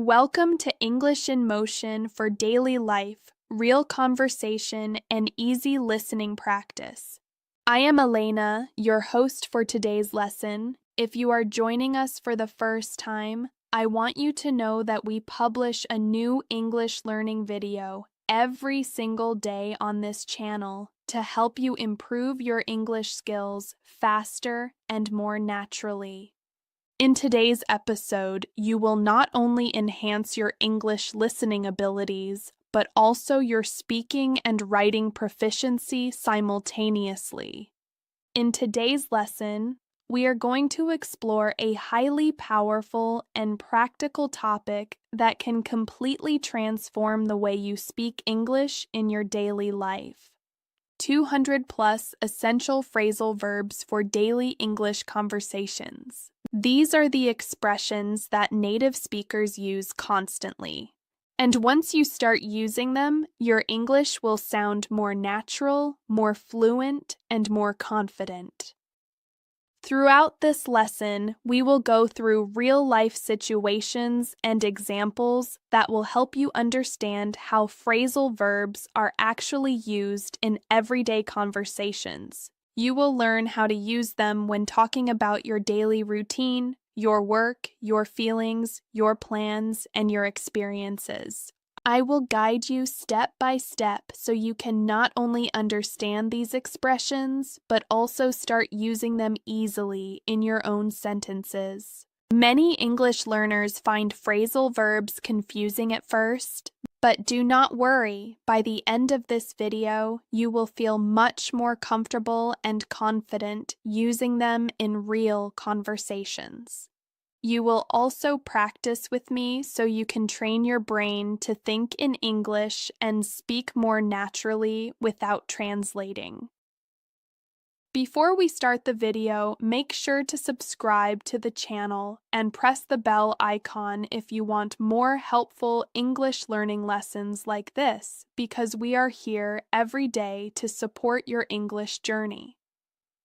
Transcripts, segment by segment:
Welcome to English in Motion for daily life, real conversation, and easy listening practice. I am Elena, your host for today's lesson. If you are joining us for the first time, I want you to know that we publish a new English learning video every single day on this channel to help you improve your English skills faster and more naturally. In today's episode, you will not only enhance your English listening abilities, but also your speaking and writing proficiency simultaneously. In today's lesson, we are going to explore a highly powerful and practical topic that can completely transform the way you speak English in your daily life. 200 plus essential phrasal verbs for daily English conversations. These are the expressions that native speakers use constantly. And once you start using them, your English will sound more natural, more fluent, and more confident. Throughout this lesson, we will go through real-life situations and examples that will help you understand how phrasal verbs are actually used in everyday conversations. You will learn how to use them when talking about your daily routine, your work, your feelings, your plans, and your experiences. I will guide you step by step so you can not only understand these expressions, but also start using them easily in your own sentences. Many English learners find phrasal verbs confusing at first, but do not worry. By the end of this video, you will feel much more comfortable and confident using them in real conversations. You will also practice with me so you can train your brain to think in English and speak more naturally without translating. Before we start the video, make sure to subscribe to the channel and press the bell icon if you want more helpful English learning lessons like this, because we are here every day to support your English journey.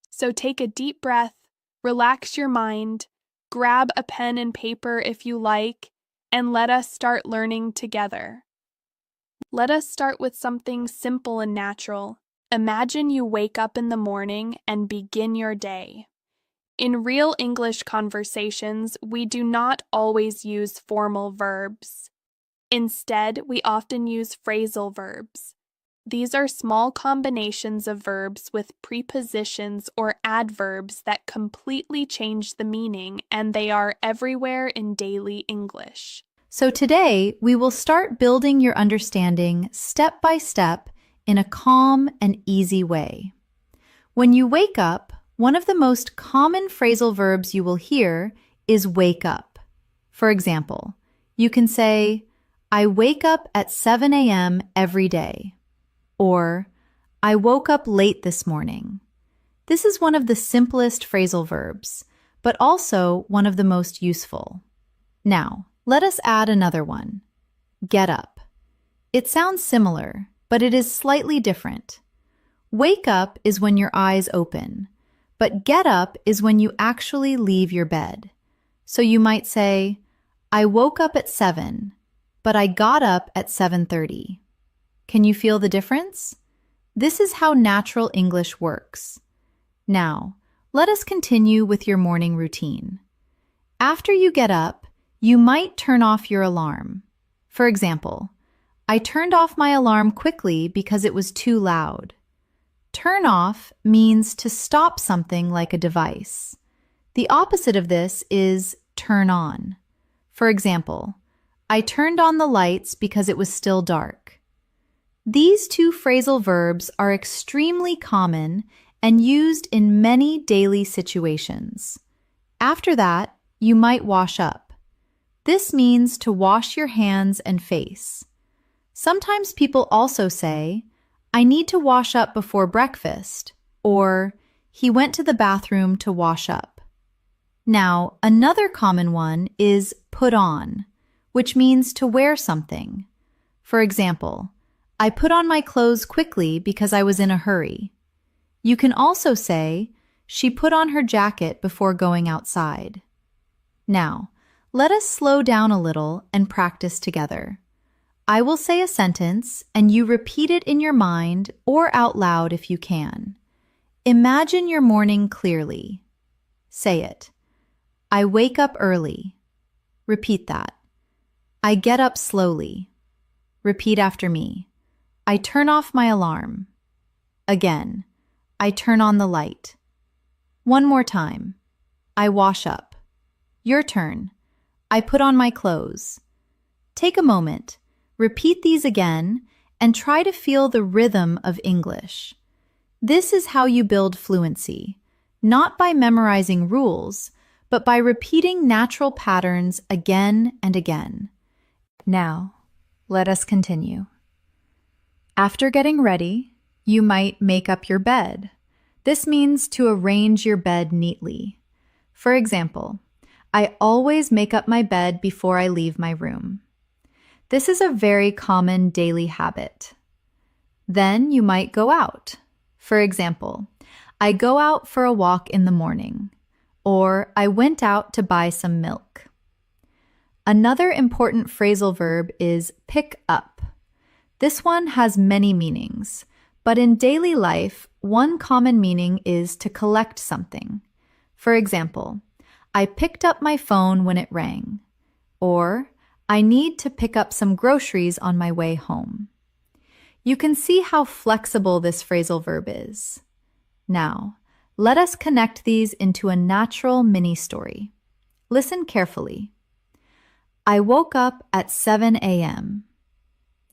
So take a deep breath, relax your mind, grab a pen and paper if you like, and let us start learning together. Let us start with something simple and natural. Imagine you wake up in the morning and begin your day. In real English conversations, we do not always use formal verbs. Instead, we often use phrasal verbs. These are small combinations of verbs with prepositions or adverbs that completely change the meaning, and they are everywhere in daily English. So today, we will start building your understanding step by step in a calm and easy way. When you wake up, one of the most common phrasal verbs you will hear is wake up. For example, you can say, I wake up at 7 a.m. every day. Or, I woke up late this morning. This is one of the simplest phrasal verbs, but also one of the most useful. Now, let us add another one. Get up. It sounds similar, but it is slightly different. Wake up is when your eyes open, but get up is when you actually leave your bed. So you might say, I woke up at 7, but I got up at 7:30. Can you feel the difference? This is how natural English works. Now, let us continue with your morning routine. After you get up, you might turn off your alarm. For example, I turned off my alarm quickly because it was too loud. Turn off means to stop something like a device. The opposite of this is turn on. For example, I turned on the lights because it was still dark. These two phrasal verbs are extremely common and used in many daily situations. After that, you might wash up. This means to wash your hands and face. Sometimes people also say, I need to wash up before breakfast, or he went to the bathroom to wash up. Now, another common one is put on, which means to wear something. For example, I put on my clothes quickly because I was in a hurry. You can also say, she put on her jacket before going outside. Now, let us slow down a little and practice together. I will say a sentence and you repeat it in your mind or out loud if you can. Imagine your morning clearly. Say it. I wake up early. Repeat that. I get up slowly. Repeat after me. I turn off my alarm. Again. I turn on the light. One more time. I wash up. Your turn. I put on my clothes. Take a moment. Repeat these again and try to feel the rhythm of English. This is how you build fluency, not by memorizing rules, but by repeating natural patterns again and again. Now, let us continue. After getting ready, you might make up your bed. This means to arrange your bed neatly. For example, I always make up my bed before I leave my room. This is a very common daily habit. Then you might go out. For example, I go out for a walk in the morning, or I went out to buy some milk. Another important phrasal verb is pick up. This one has many meanings, but in daily life, one common meaning is to collect something. For example, I picked up my phone when it rang, or I need to pick up some groceries on my way home. You can see how flexible this phrasal verb is. Now, let us connect these into a natural mini story. Listen carefully. I woke up at 7 a.m.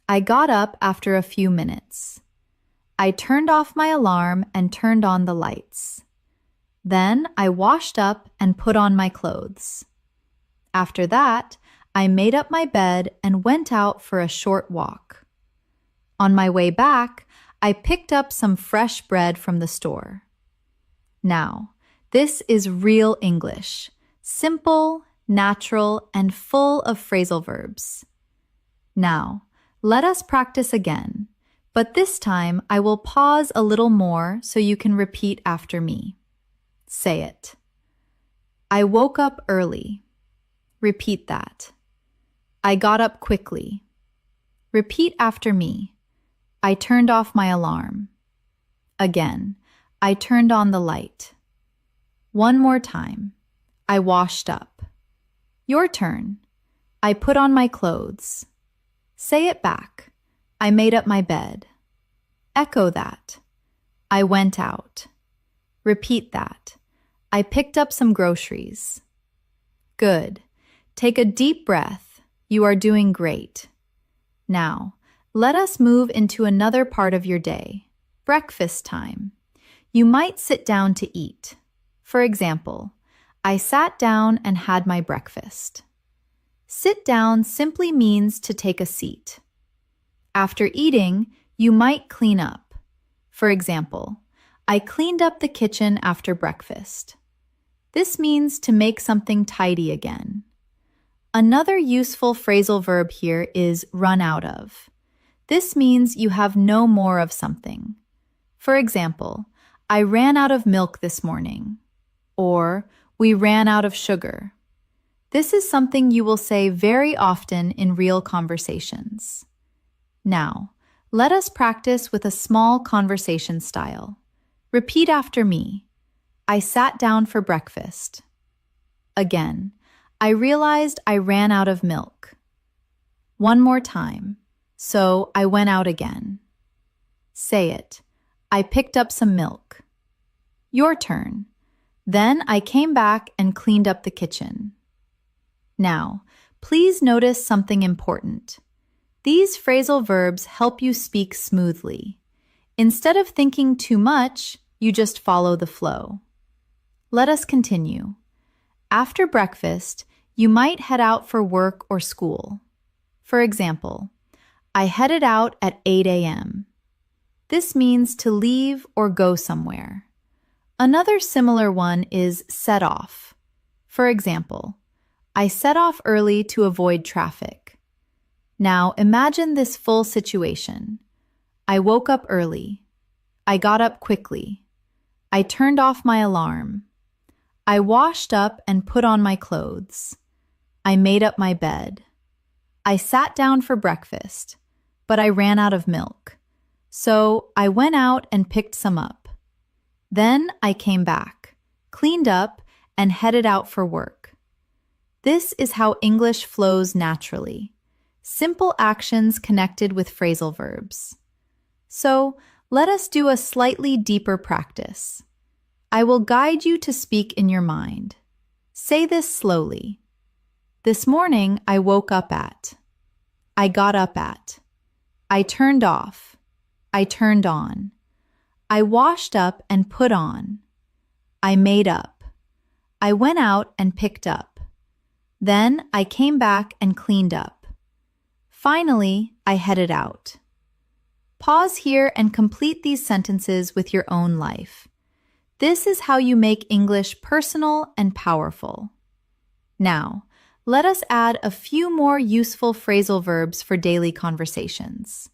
I got up after a few minutes. I turned off my alarm and turned on the lights. Then I washed up and put on my clothes. After that, I made up my bed and went out for a short walk. On my way back, I picked up some fresh bread from the store. Now, this is real English, simple, natural, and full of phrasal verbs. Now, let us practice again, but this time I will pause a little more so you can repeat after me. Say it. I woke up early. Repeat that. I got up quickly. Repeat after me. I turned off my alarm. Again, I turned on the light. One more time. I washed up. Your turn. I put on my clothes. Say it back. I made up my bed. Echo that. I went out. Repeat that. I picked up some groceries. Good. Take a deep breath. You are doing great. Now, let us move into another part of your day. Breakfast time. You might sit down to eat. For example, I sat down and had my breakfast. Sit down simply means to take a seat. After eating, you might clean up. For example, I cleaned up the kitchen after breakfast. This means to make something tidy again. Another useful phrasal verb here is run out of. This means you have no more of something. For example, I ran out of milk this morning, or we ran out of sugar. This is something you will say very often in real conversations. Now, let us practice with a small conversation style. Repeat after me. I sat down for breakfast. Again, I realized I ran out of milk. One more time. So I went out again. Say it. I picked up some milk. Your turn. Then I came back and cleaned up the kitchen. Now, please notice something important. These phrasal verbs help you speak smoothly. Instead of thinking too much, you just follow the flow. Let us continue. After breakfast, you might head out for work or school. For example, I headed out at 8 a.m. This means to leave or go somewhere. Another similar one is set off. For example, I set off early to avoid traffic. Now imagine this full situation. I woke up early. I got up quickly. I turned off my alarm. I washed up and put on my clothes. I made up my bed. I sat down for breakfast, but I ran out of milk. So I went out and picked some up. Then I came back, cleaned up, and headed out for work. This is how English flows naturally. Simple actions connected with phrasal verbs. So let us do a slightly deeper practice. I will guide you to speak in your mind. Say this slowly. This morning I woke up at. I got up at. I turned off. I turned on. I washed up and put on. I made up. I went out and picked up. Then I came back and cleaned up. Finally, I headed out. Pause here and complete these sentences with your own life. This is how you make English personal and powerful. Now, let us add a few more useful phrasal verbs for daily conversations.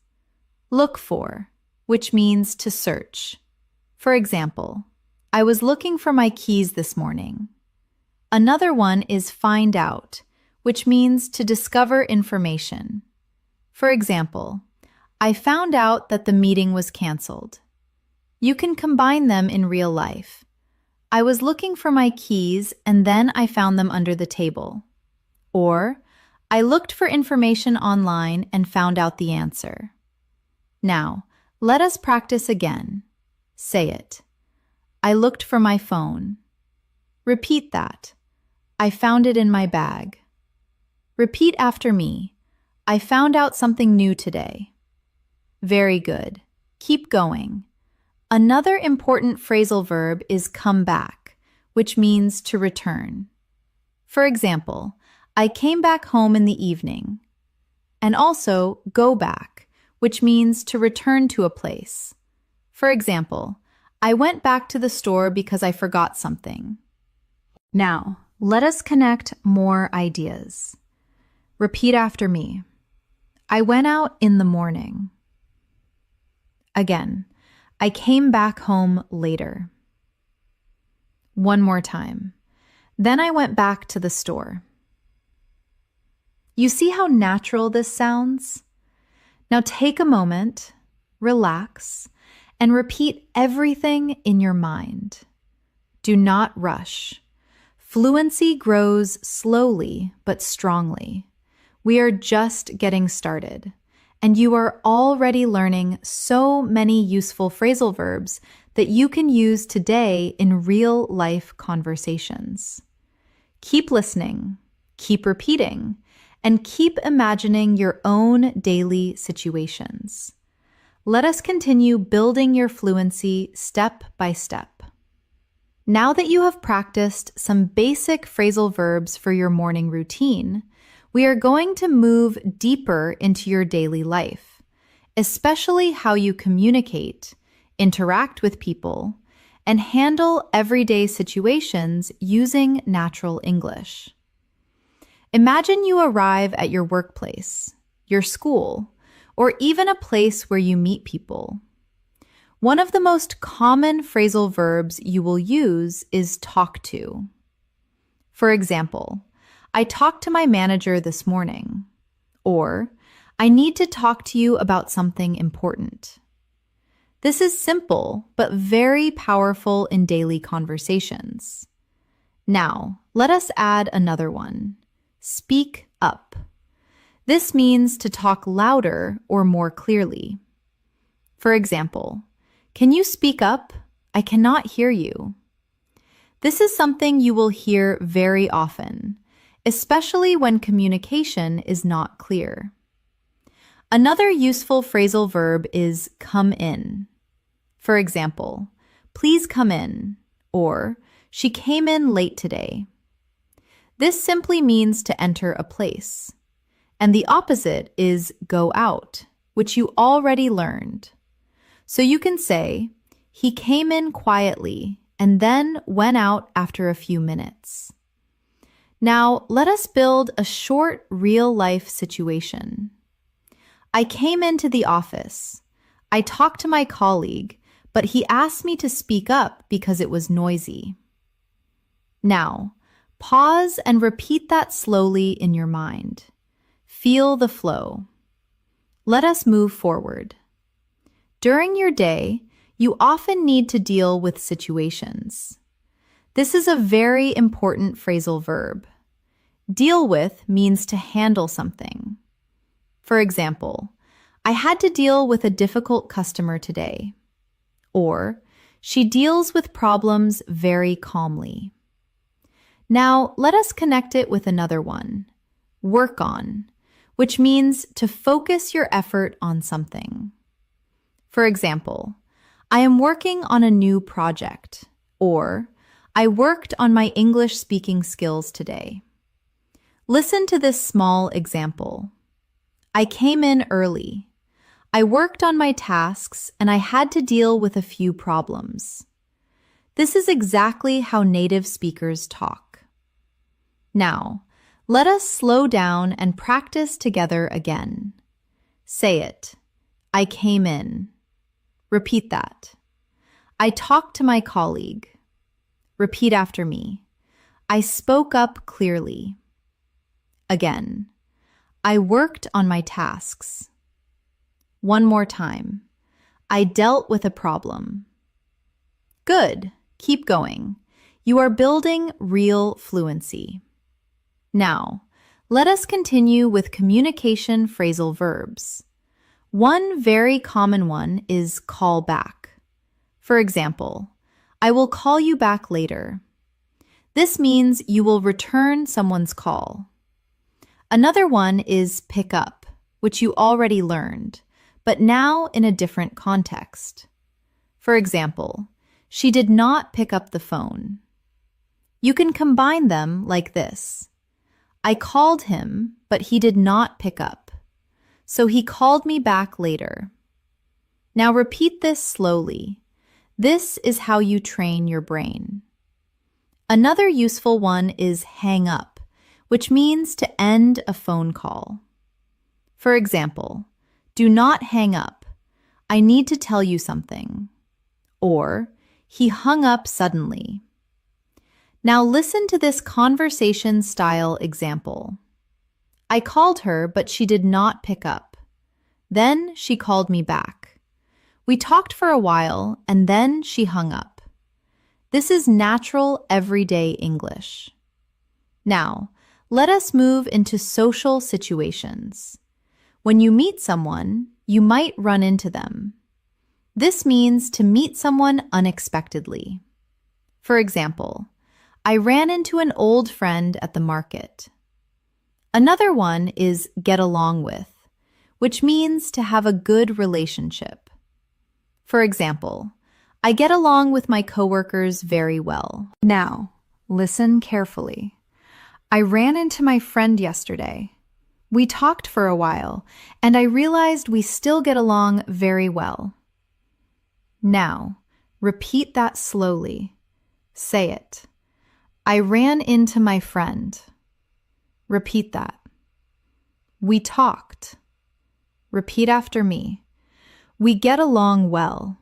Look for, which means to search. For example, I was looking for my keys this morning. Another one is find out, which means to discover information. For example, I found out that the meeting was canceled. You can combine them in real life. I was looking for my keys and then I found them under the table. Or, I looked for information online and found out the answer. Now, let us practice again. Say it. I looked for my phone. Repeat that. I found it in my bag. Repeat after me. I found out something new today. Very good. Keep going. Another important phrasal verb is come back, which means to return. For example, I came back home in the evening. And also go back, which means to return to a place. For example, I went back to the store because I forgot something. Now, let us connect more ideas. Repeat after me. I went out in the morning. Again, I came back home later. One more time. Then I went back to the store. You see how natural this sounds? Now take a moment, relax, and repeat everything in your mind. Do not rush. Fluency grows slowly but strongly. We are just getting started, and you are already learning so many useful phrasal verbs that you can use today in real-life conversations. Keep listening, keep repeating, and keep imagining your own daily situations. Let us continue building your fluency step by step. Now that you have practiced some basic phrasal verbs for your morning routine, we are going to move deeper into your daily life, especially how you communicate, interact with people, and handle everyday situations using natural English. Imagine you arrive at your workplace, your school, or even a place where you meet people. One of the most common phrasal verbs you will use is talk to. For example, I talked to my manager this morning. Or, I need to talk to you about something important. This is simple, but very powerful in daily conversations. Now, let us add another one. Speak up. This means to talk louder or more clearly. For example, can you speak up? I cannot hear you. This is something you will hear very often, especially when communication is not clear. Another useful phrasal verb is come in. For example, please come in, or she came in late today. This simply means to enter a place. And the opposite is go out, which you already learned. So you can say, he came in quietly and then went out after a few minutes. Now, let us build a short real-life situation. I came into the office. I talked to my colleague, but he asked me to speak up because it was noisy. Now, Pause and repeat that slowly in your mind. Feel the flow. Let us move forward. During your day, you often need to deal with situations. This is a very important phrasal verb. Deal with means to handle something. For example, I had to deal with a difficult customer today. Or, she deals with problems very calmly. Now, let us connect it with another one. Work on, which means to focus your effort on something. For example, I am working on a new project, or I worked on my English speaking skills today. Listen to this small example. I came in early. I worked on my tasks and I had to deal with a few problems. This is exactly how native speakers talk. Now, let us slow down and practice together again. Say it. I came in. Repeat that. I talked to my colleague. Repeat after me. I spoke up clearly. Again. I worked on my tasks. One more time. I dealt with a problem. Good. Keep going. You are building real fluency. Now, let us continue with communication phrasal verbs. One very common one is call back. For example, I will call you back later. This means you will return someone's call. Another one is pick up, which you already learned, but now in a different context. For example, she did not pick up the phone. You can combine them like this. I called him, but he did not pick up. So he called me back later. Now repeat this slowly. This is how you train your brain. Another useful one is hang up, which means to end a phone call. For example, do not hang up. I need to tell you something. Or, he hung up suddenly. Now listen to this conversation style example. I called her, but she did not pick up. Then she called me back. We talked for a while, and then she hung up. This is natural, everyday English. Now, let us move into social situations. When you meet someone, you might run into them. This means to meet someone unexpectedly. For example, I ran into an old friend at the market. Another one is get along with, which means to have a good relationship. For example, I get along with my coworkers very well. Now, listen carefully. I ran into my friend yesterday. We talked for a while, and I realized we still get along very well. Now, repeat that slowly. Say it. I ran into my friend. Repeat that. We talked. Repeat after me. We get along well.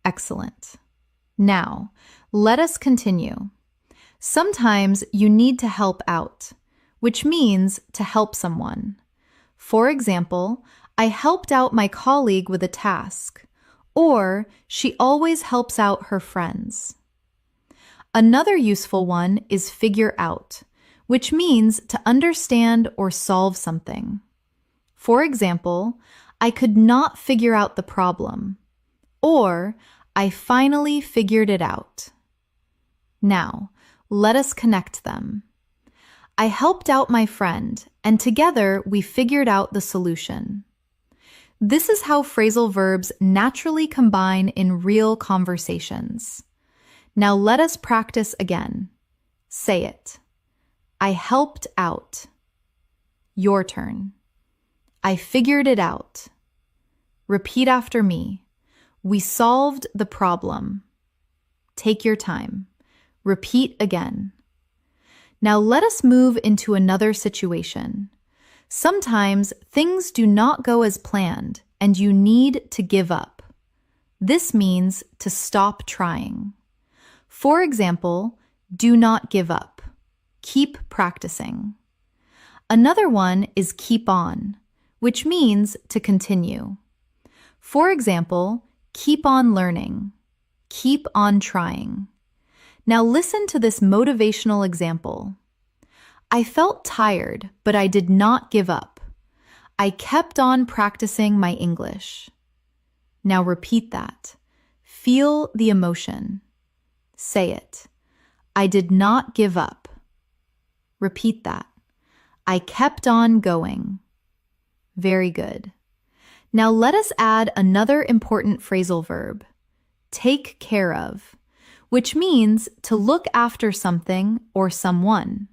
Excellent. Now, let us continue. Sometimes you need to help out, which means to help someone. For example, I helped out my colleague with a task, or she always helps out her friends. Another useful one is figure out, which means to understand or solve something. For example, I could not figure out the problem, or I finally figured it out. Now, let us connect them. I helped out my friend, and together we figured out the solution. This is how phrasal verbs naturally combine in real conversations. Now let us practice again. Say it. I helped out. Your turn. I figured it out. Repeat after me. We solved the problem. Take your time. Repeat again. Now let us move into another situation. Sometimes things do not go as planned and you need to give up. This means to stop trying. For example, do not give up. Keep practicing. Another one is keep on, which means to continue. For example, keep on learning. Keep on trying. Now listen to this motivational example. I felt tired, but I did not give up. I kept on practicing my English. Now repeat that. Feel the emotion. Say it. I did not give up. Repeat that. I kept on going. Very good. Now let us add another important phrasal verb. Take care of, which means to look after something or someone.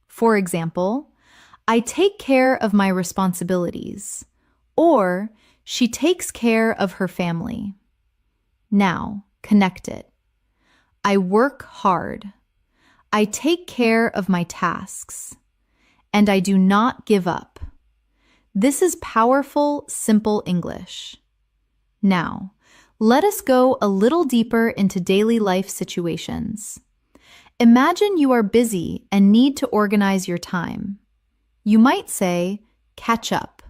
For example, I take care of my responsibilities, or she takes care of her family. Now, connect it. I work hard. I take care of my tasks. And I do not give up. This is powerful, simple English. Now, let us go a little deeper into daily life situations. Imagine you are busy and need to organize your time. You might say, catch up.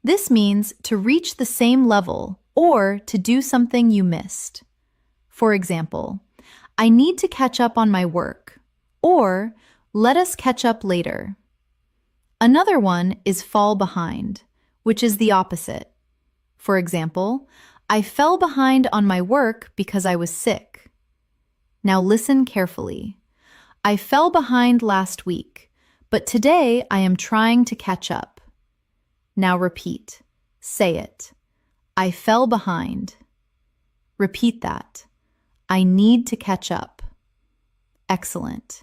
This means to reach the same level or to do something you missed. For example, I need to catch up on my work, or let us catch up later. Another one is fall behind, which is the opposite. For example, I fell behind on my work because I was sick. Now listen carefully. I fell behind last week, but today I am trying to catch up. Now repeat. Say it. I fell behind. Repeat that. I need to catch up. Excellent.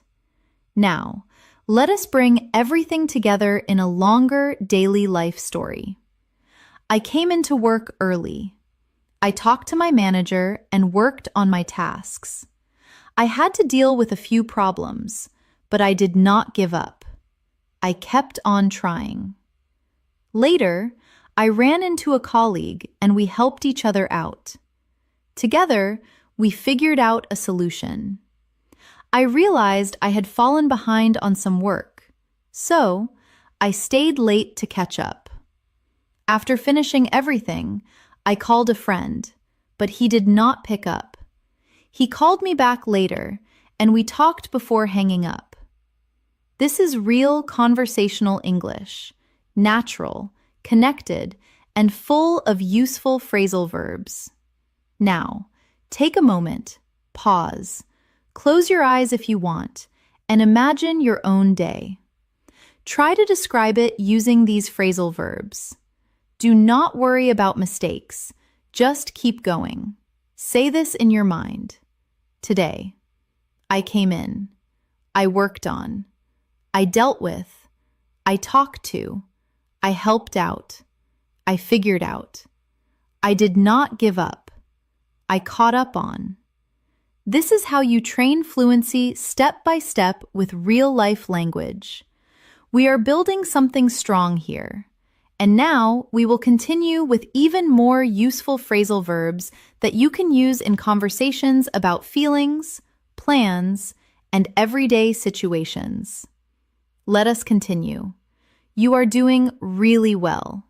Now, let us bring everything together in a longer daily life story. I came into work early. I talked to my manager and worked on my tasks. I had to deal with a few problems, but I did not give up. I kept on trying. Later, I ran into a colleague and we helped each other out. Together, we figured out a solution. I realized I had fallen behind on some work, so I stayed late to catch up. After finishing everything, I called a friend, but he did not pick up. He called me back later, and we talked before hanging up. This is real conversational English, natural, connected, and full of useful phrasal verbs. Now, take a moment, pause, close your eyes if you want, and imagine your own day. Try to describe it using these phrasal verbs. Do not worry about mistakes. Just keep going. Say this in your mind. Today, I came in. I worked on. I dealt with. I talked to. I helped out. I figured out. I did not give up. I caught up on. This is how you train fluency step by step with real-life language. We are building something strong here. And now we will continue with even more useful phrasal verbs that you can use in conversations about feelings, plans, and everyday situations. Let us continue. You are doing really well.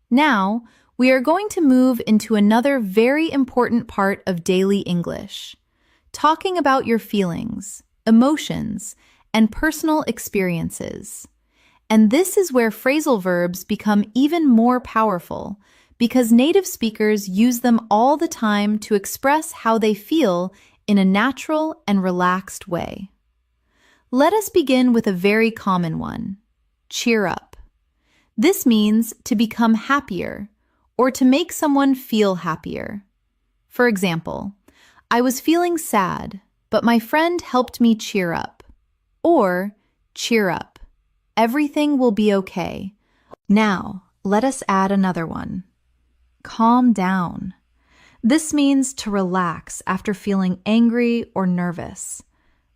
Now, we are going to move into another very important part of daily English. Talking about your feelings, emotions, and personal experiences. And this is where phrasal verbs become even more powerful because native speakers use them all the time to express how they feel in a natural and relaxed way. Let us begin with a very common one, cheer up. This means to become happier or to make someone feel happier. For example, I was feeling sad, but my friend helped me cheer up. Or, cheer up. Everything will be okay. Now, let us add another one. Calm down. This means to relax after feeling angry or nervous.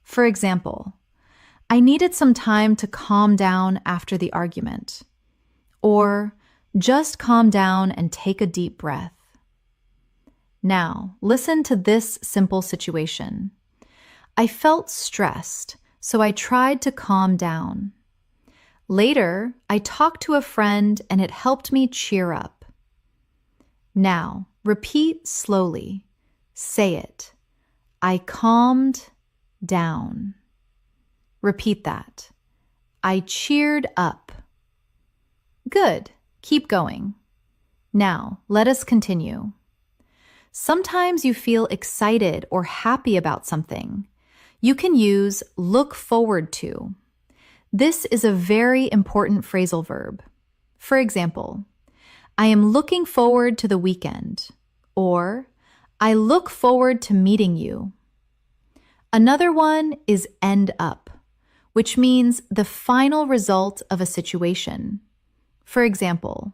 For example, I needed some time to calm down after the argument. Or, just calm down and take a deep breath. Now, listen to this simple situation. I felt stressed, so I tried to calm down. Later, I talked to a friend and it helped me cheer up. Now, repeat slowly. Say it. I calmed down. Repeat that. I cheered up. Good. Keep going. Now, let us continue. Sometimes you feel excited or happy about something. You can use look forward to. This is a very important phrasal verb. For example, I am looking forward to the weekend, or I look forward to meeting you. Another one is end up, which means the final result of a situation. For example,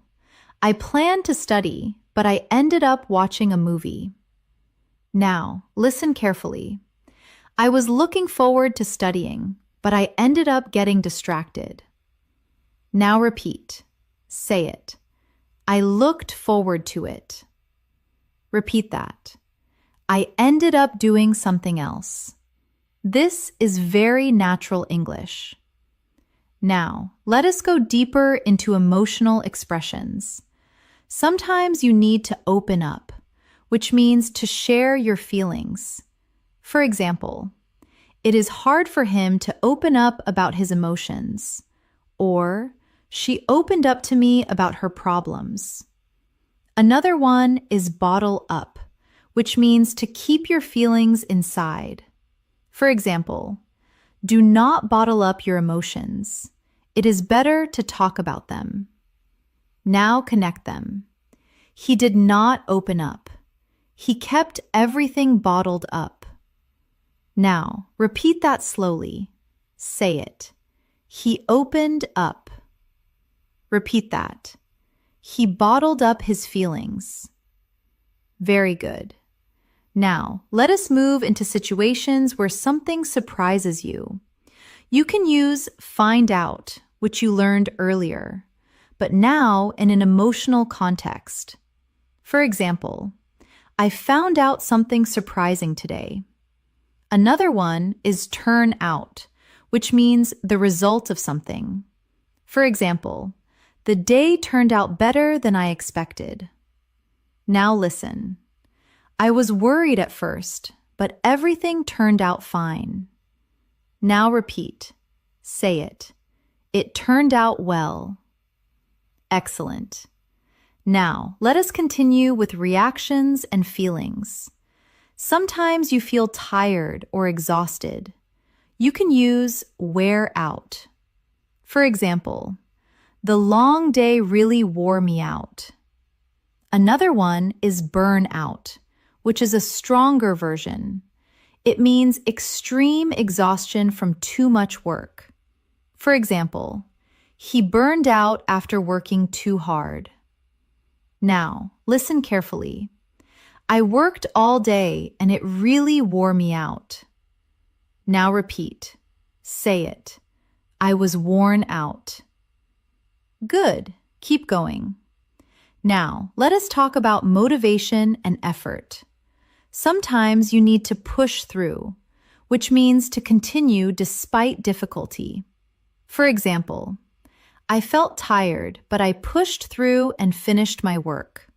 I planned to study, but I ended up watching a movie. Now, listen carefully. I was looking forward to studying, but I ended up getting distracted. Now repeat. Say it. I looked forward to it. Repeat that. I ended up doing something else. This is very natural English. Now, let us go deeper into emotional expressions. Sometimes you need to open up, which means to share your feelings. For example, it is hard for him to open up about his emotions, or she opened up to me about her problems. Another one is bottle up, which means to keep your feelings inside. For example, do not bottle up your emotions. It is better to talk about them. Now connect them. He did not open up. He kept everything bottled up. Now, repeat that slowly. Say it. He opened up. Repeat that. He bottled up his feelings. Very good. Now, let us move into situations where something surprises you. You can use find out, which you learned earlier, but now in an emotional context. For example, I found out something surprising today. Another one is turn out, which means the result of something. For example, the day turned out better than I expected. Now listen. I was worried at first, but everything turned out fine. Now repeat. Say it. It turned out well. Excellent. Now, let us continue with reactions and feelings. Sometimes you feel tired or exhausted. You can use wear out. For example, the long day really wore me out. Another one is burn out, which is a stronger version. It means extreme exhaustion from too much work. For example, he burned out after working too hard. Now, listen carefully. I worked all day and it really wore me out. Now repeat. Say it. I was worn out. Good. Keep going. Now, let us talk about motivation and effort. Sometimes you need to push through, which means to continue despite difficulty. For example, I felt tired, but I pushed through and finished my work.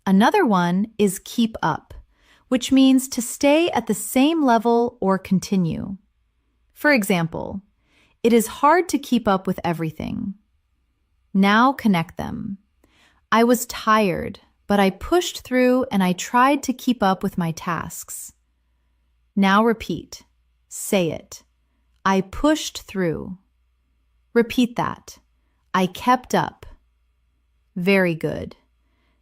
Another one is keep up, which means to stay at the same level or continue. For example, it is hard to keep up with everything. Now connect them. I was tired, but I pushed through and I tried to keep up with my tasks. Now repeat. Say it. I pushed through. Repeat that. I kept up. Very good.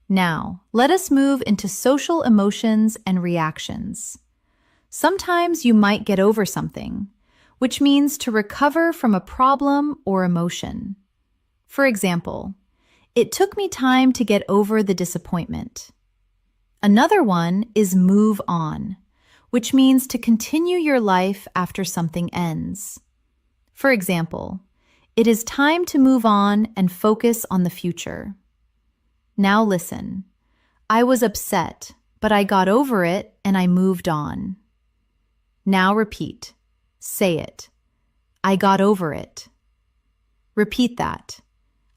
Now, let us move into social emotions and reactions. Sometimes you might get over something, which means to recover from a problem or emotion. For example, it took me time to get over the disappointment. Another one is move on, which means to continue your life after something ends. For example, it is time to move on and focus on the future. Now listen. I was upset, but I got over it and I moved on. Now repeat. Say it. I got over it. Repeat that.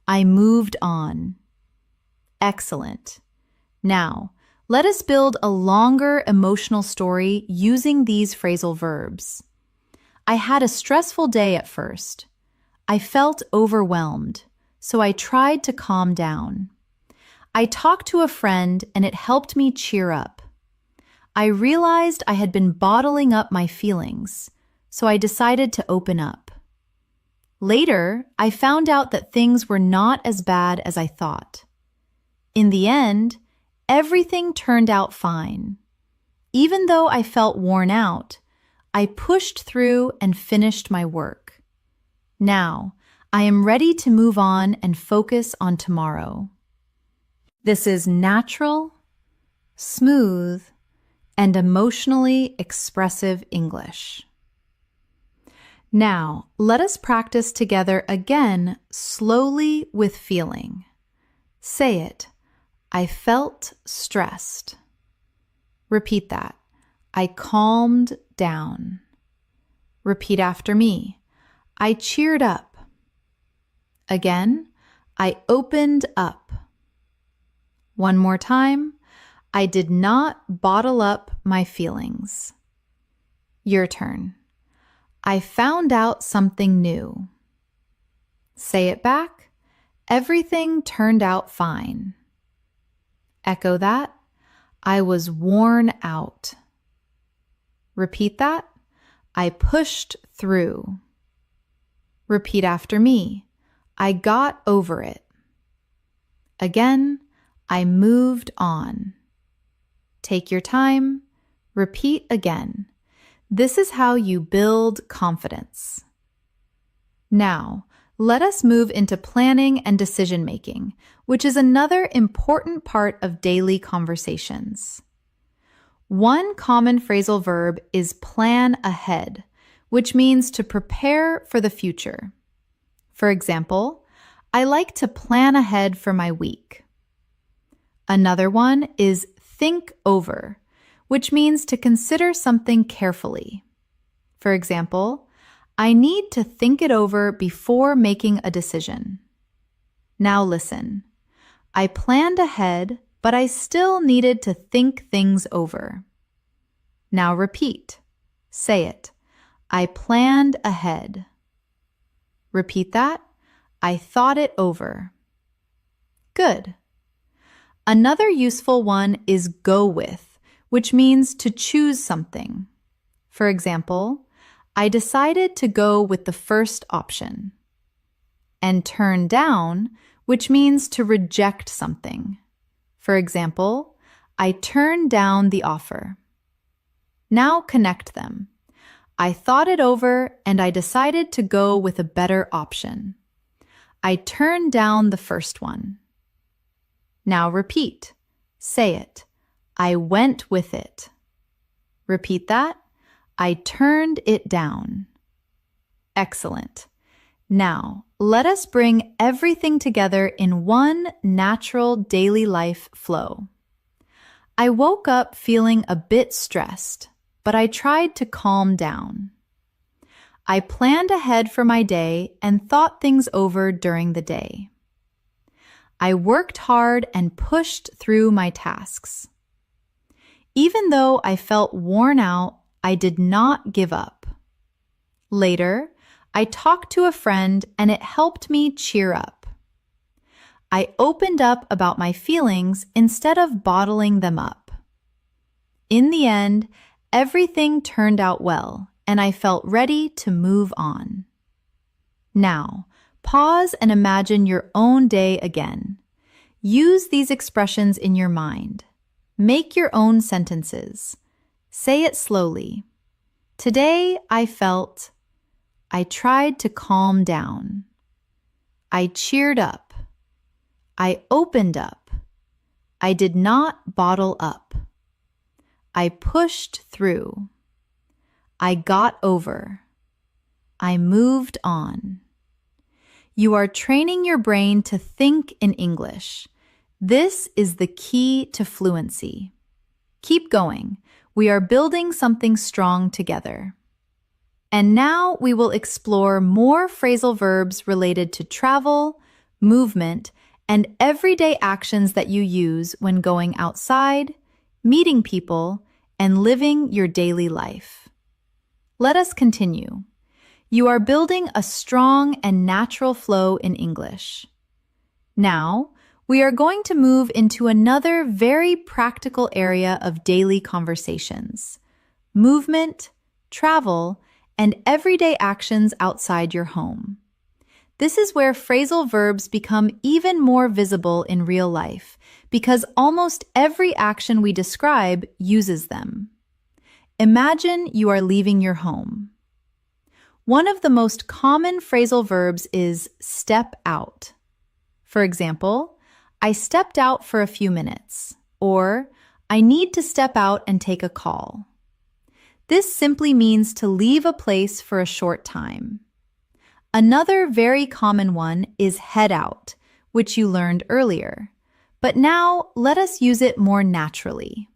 I moved on. Excellent. Now, let us build a longer emotional story using these phrasal verbs. I had a stressful day at first. I felt overwhelmed, so I tried to calm down. I talked to a friend and it helped me cheer up. I realized I had been bottling up my feelings, so I decided to open up. Later, I found out that things were not as bad as I thought. In the end, everything turned out fine. Even though I felt worn out, I pushed through and finished my work. Now, I am ready to move on and focus on tomorrow. This is natural, smooth, and emotionally expressive English. Now, let us practice together again, slowly with feeling. Say it. I felt stressed. Repeat that. I calmed down. Repeat after me. I cheered up. Again, I opened up. One more time. I did not bottle up my feelings. Your turn. I found out something new. Say it back. Everything turned out fine. Echo that. I was worn out. Repeat that. I pushed through. Repeat after me. I got over it. Again, I moved on. Take your time. Repeat again. This is how you build confidence. Now, let us move into planning and decision-making, which is another important part of daily conversations. One common phrasal verb is plan ahead, which means to prepare for the future. For example, I like to plan ahead for my week. Another one is think over, which means to consider something carefully. For example, I need to think it over before making a decision. Now listen. I planned ahead, but I still needed to think things over. Now repeat. Say it. I planned ahead. Repeat that. I thought it over. Good. Another useful one is go with, which means to choose something. For example, I decided to go with the first option. And turn down, which means to reject something. For example, I turned down the offer. Now connect them. I thought it over and I decided to go with a better option. I turned down the first one. Now repeat. Say it. I went with it. Repeat that. I turned it down. Excellent. Now, let us bring everything together in one natural daily life flow. I woke up feeling a bit stressed, but I tried to calm down. I planned ahead for my day and thought things over during the day. I worked hard and pushed through my tasks. Even though I felt worn out, I did not give up. Later, I talked to a friend and it helped me cheer up. I opened up about my feelings instead of bottling them up. In the end, everything turned out well and I felt ready to move on. Now, pause and imagine your own day again. Use these expressions in your mind. Make your own sentences. Say it slowly. Today I felt. I tried to calm down. I cheered up. I opened up. I did not bottle up. I pushed through. I got over. I moved on. You are training your brain to think in English. This is the key to fluency. Keep going. We are building something strong together. And now we will explore more phrasal verbs related to travel, movement, and everyday actions that you use when going outside, meeting people, and living your daily life. Let us continue. You are building a strong and natural flow in English. Now, we are going to move into another very practical area of daily conversations: movement, travel, and everyday actions outside your home. This is where phrasal verbs become even more visible in real life because almost every action we describe uses them. Imagine you are leaving your home. One of the most common phrasal verbs is step out. For example, I stepped out for a few minutes, or I need to step out and take a call. This simply means to leave a place for a short time. Another very common one is head out, which you learned earlier. But now let us use it more naturally.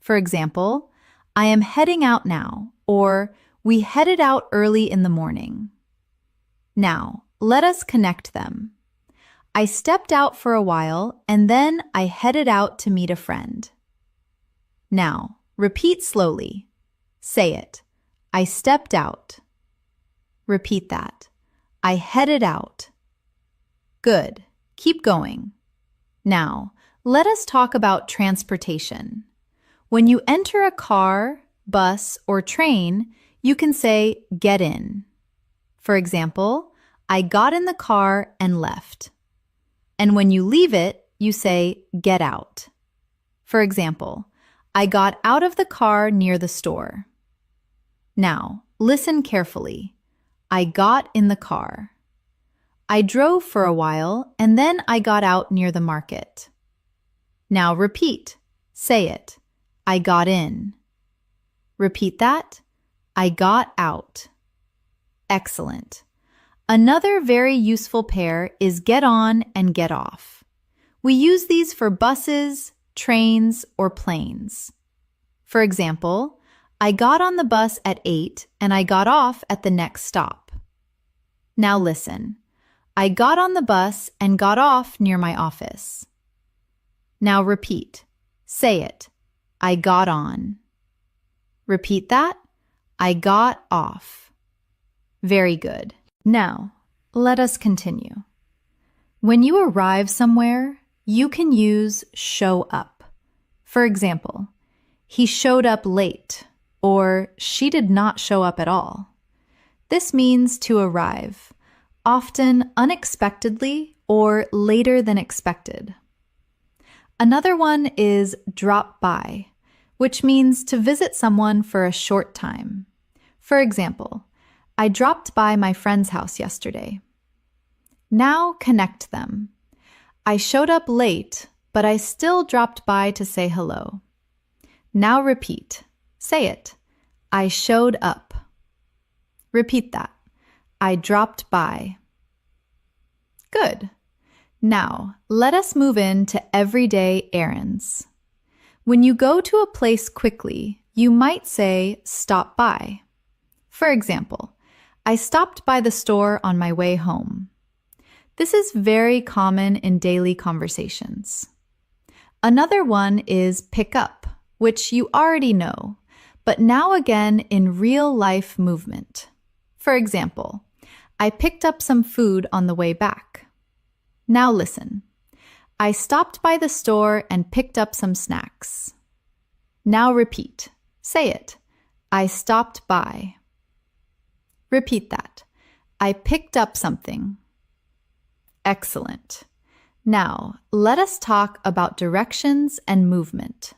For example, I am heading out now, or we headed out early in the morning. Now, let us connect them. I stepped out for a while, and then I headed out to meet a friend. Now, repeat slowly. Say it. I stepped out. Repeat that. I headed out. Good. Keep going. Now, let us talk about transportation. When you enter a car, bus, or train, you can say, get in. For example, I got in the car and left. And when you leave it, you say, get out. For example, I got out of the car near the store. Now, listen carefully. I got in the car. I drove for a while, and then I got out near the market. Now repeat. Say it. I got in. Repeat that. I got out. Excellent. Another very useful pair is get on and get off. We use these for buses, trains, or planes. For example, I got on the bus at 8 and I got off at the next stop. Now listen. I got on the bus and got off near my office. Now repeat. Say it. I got on. Repeat that. I got off. Very good. Now, let us continue. When you arrive somewhere, you can use show up. For example, he showed up late, or she did not show up at all. This means to arrive, often unexpectedly or later than expected. Another one is drop by, which means to visit someone for a short time. For example, I dropped by my friend's house yesterday. Now connect them. I showed up late, but I still dropped by to say hello. Now repeat. Say it. I showed up. Repeat that. I dropped by. Good. Now, let us move into everyday errands. When you go to a place quickly, you might say, stop by. For example, I stopped by the store on my way home. This is very common in daily conversations. Another one is pick up, which you already know, but now again in real-life movement. For example, I picked up some food on the way back. Now listen. I stopped by the store and picked up some snacks. Now repeat. Say it. I stopped by. Repeat that. I picked up something. Excellent. Now, let us talk about directions and movement.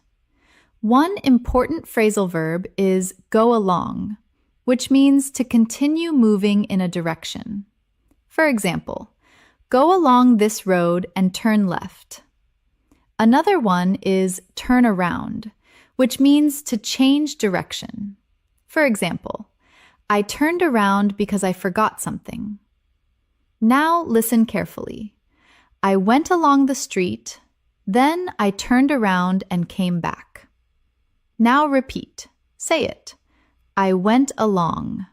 One important phrasal verb is go along, which means to continue moving in a direction. For example, go along this road and turn left. Another one is turn around, which means to change direction. For example, I turned around because I forgot something. Now listen carefully. I went along the street, then I turned around and came back. Now repeat. Say it. I went along.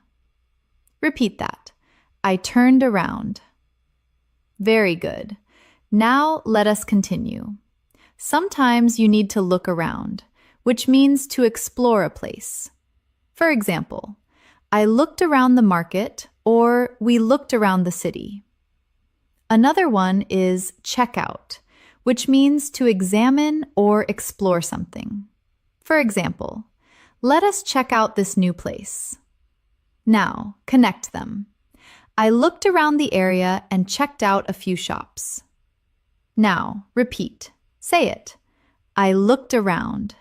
Repeat that. I turned around. Very good. Now let us continue. Sometimes you need to look around, which means to explore a place. For example, I looked around the market, or we looked around the city. Another one is check out, which means to examine or explore something. For example, let us check out this new place. Now, connect them. I looked around the area and checked out a few shops. Now, repeat. Say it. I looked around.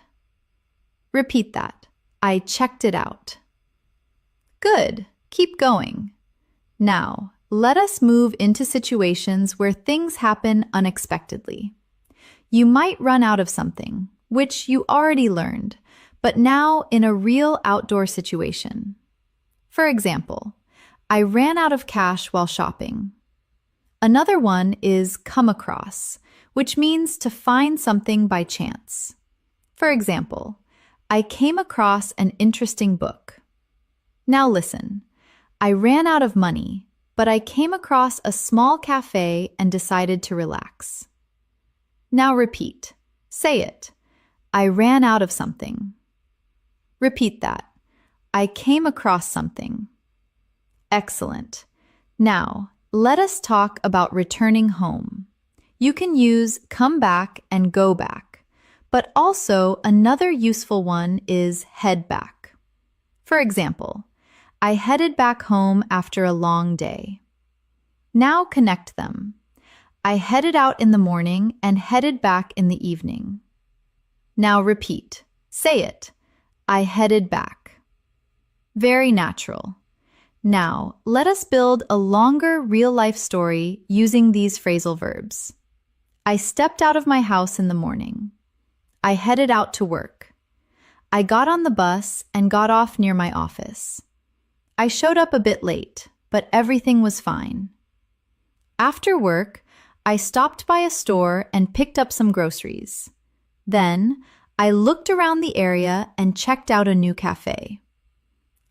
Repeat that. I checked it out. Good. Keep going. Now, let us move into situations where things happen unexpectedly. You might run out of something, which you already learned, but now in a real outdoor situation. For example, I ran out of cash while shopping. Another one is come across, which means to find something by chance. For example, I came across an interesting book. Now listen, I ran out of money, but I came across a small cafe and decided to relax. Now repeat. Say it. I ran out of something. Repeat that. I came across something. Excellent. Now, let us talk about returning home. You can use come back and go back, but also another useful one is head back. For example, I headed back home after a long day. Now connect them. I headed out in the morning and headed back in the evening. Now repeat. Say it. I headed back. Very natural. Now, let us build a longer real-life story using these phrasal verbs. I stepped out of my house in the morning. I headed out to work. I got on the bus and got off near my office. I showed up a bit late, but everything was fine. After work, I stopped by a store and picked up some groceries. Then, I looked around the area and checked out a new cafe.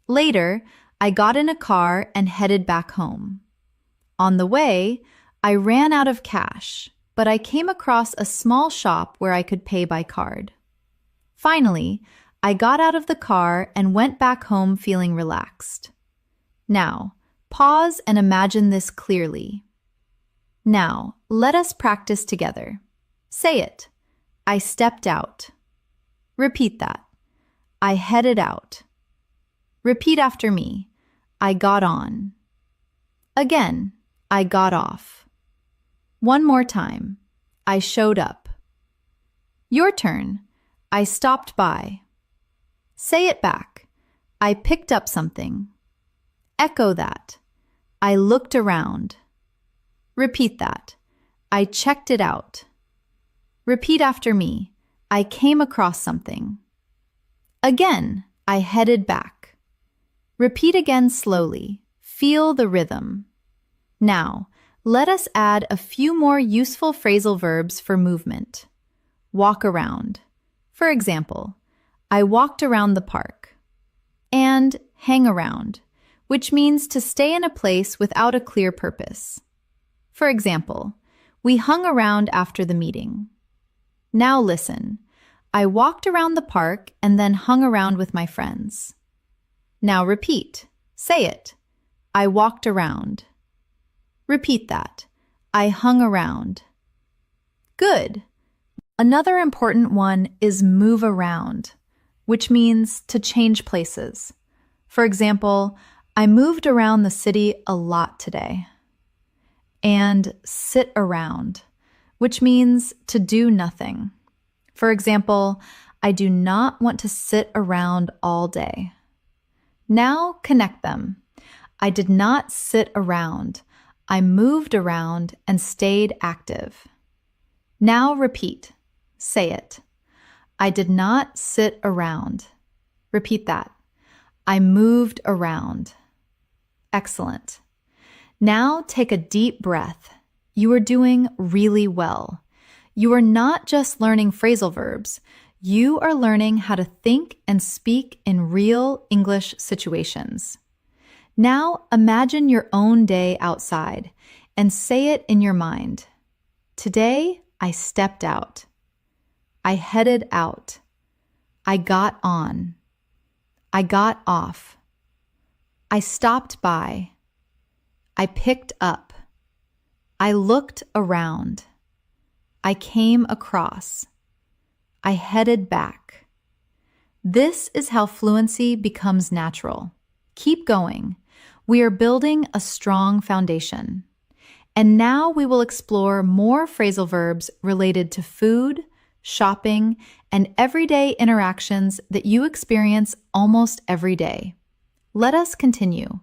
Later, I got in a car and headed back home. On the way, I ran out of cash, but I came across a small shop where I could pay by card. Finally, I got out of the car and went back home feeling relaxed. Now, pause and imagine this clearly. Now, let us practice together. Say it. I stepped out. Repeat that. I headed out. Repeat after me. I got on. Again, I got off. One more time. I showed up. Your turn. I stopped by. Say it back. I picked up something. Echo that. I looked around. Repeat that. I checked it out. Repeat after me. I came across something. Again, I headed back. Repeat again slowly. Feel the rhythm. Now, let us add a few more useful phrasal verbs for movement. Walk around. For example, I walked around the park. And hang around, which means to stay in a place without a clear purpose. For example, we hung around after the meeting. Now listen. I walked around the park and then hung around with my friends. Now repeat. Say it. I walked around. Repeat that. I hung around. Good. Another important one is move around, which means to change places. For example, I moved around the city a lot today. And sit around, which means to do nothing. For example, I do not want to sit around all day. Now connect them. I did not sit around. I moved around and stayed active. Now repeat. Say it. I did not sit around. Repeat that. I moved around. Excellent. Now take a deep breath. You are doing really well. You are not just learning phrasal verbs. You are learning how to think and speak in real English situations. Now imagine your own day outside and say it in your mind. Today, I stepped out. I headed out. I got on. I got off. I stopped by. I picked up. I looked around. I came across. I headed back. This is how fluency becomes natural. Keep going. We are building a strong foundation. And now we will explore more phrasal verbs related to food, shopping, and everyday interactions that you experience almost every day. Let us continue.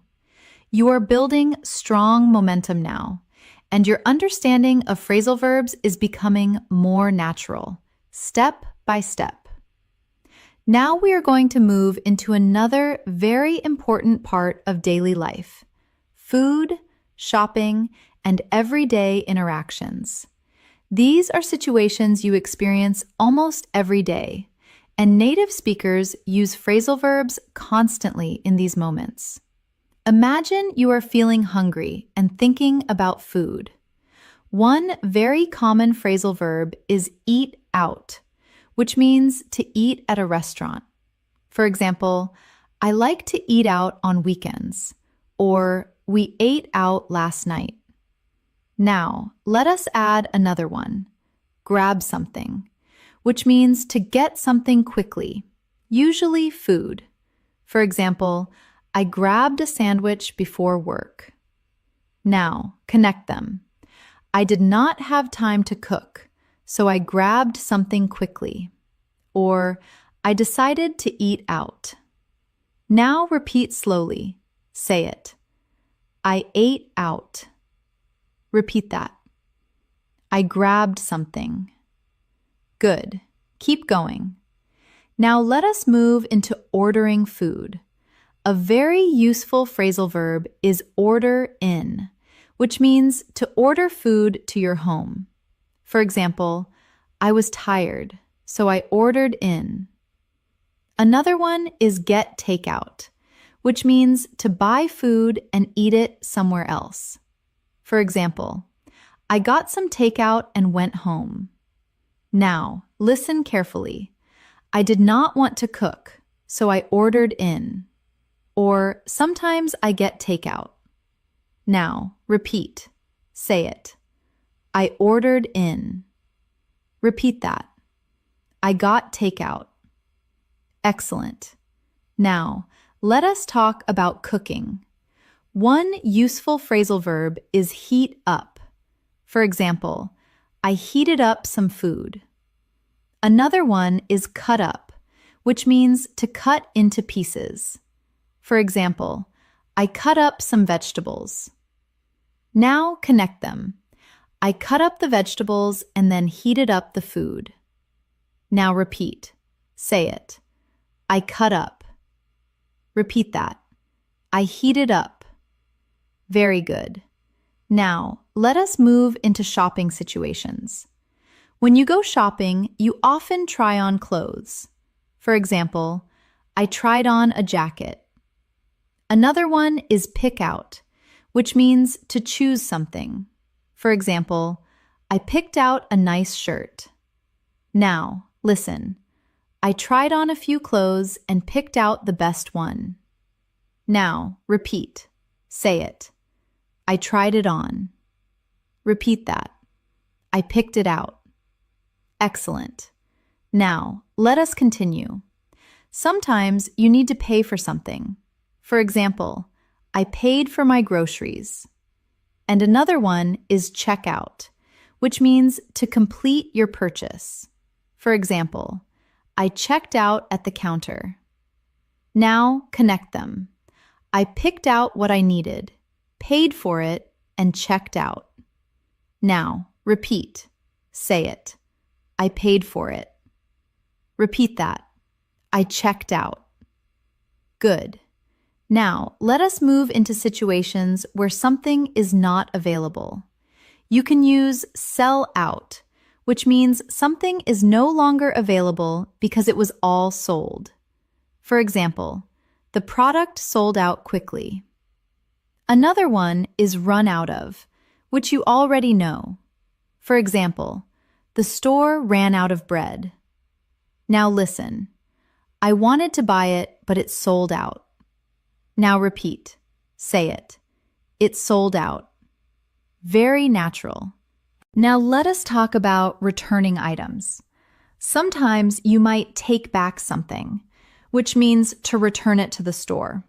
You are building strong momentum now, and your understanding of phrasal verbs is becoming more natural, step by step. Now we are going to move into another very important part of daily life: food, shopping, and everyday interactions. These are situations you experience almost every day, and native speakers use phrasal verbs constantly in these moments. Imagine you are feeling hungry and thinking about food. One very common phrasal verb is eat out, which means to eat at a restaurant. For example, I like to eat out on weekends, or we ate out last night. Now, let us add another one, grab something, which means to get something quickly, usually food. For example, I grabbed a sandwich before work. Now, connect them. I did not have time to cook, so I grabbed something quickly. Or, I decided to eat out. Now repeat slowly. Say it. I ate out. Repeat that. I grabbed something. Good. Keep going. Now let us move into ordering food. A very useful phrasal verb is order in, which means to order food to your home. For example, I was tired, so I ordered in. Another one is get takeout, which means to buy food and eat it somewhere else. For example, I got some takeout and went home. Now, listen carefully. I did not want to cook, so I ordered in. Or sometimes I get takeout. Now, repeat. Say it. I ordered in. Repeat that. I got takeout. Excellent. Now, let us talk about cooking. One useful phrasal verb is heat up. For example, I heated up some food. Another one is cut up, which means to cut into pieces. For example, I cut up some vegetables. Now connect them. I cut up the vegetables and then heated up the food. Now repeat. Say it. I cut up. Repeat that. I heated up. Very good. Now, let us move into shopping situations. When you go shopping, you often try on clothes. For example, I tried on a jacket. Another one is pick out, which means to choose something. For example, I picked out a nice shirt. Now, listen. I tried on a few clothes and picked out the best one. Now, repeat. Say it. I tried it on. Repeat that. I picked it out. Excellent. Now, let us continue. Sometimes you need to pay for something. For example, I paid for my groceries. And another one is check out, which means to complete your purchase. For example, I checked out at the counter. Now connect them. I picked out what I needed, paid for it, and checked out. Now repeat. Say it. I paid for it. Repeat that. I checked out. Good. Now, let us move into situations where something is not available. You can use sell out, which means something is no longer available because it was all sold. For example, the product sold out quickly. Another one is run out of, which you already know. For example, the store ran out of bread. Now listen. I wanted to buy it, but it sold out. Now repeat. Say it. It sold out. Very natural. Now let us talk about returning items. Sometimes you might take back something, which means to return it to the store.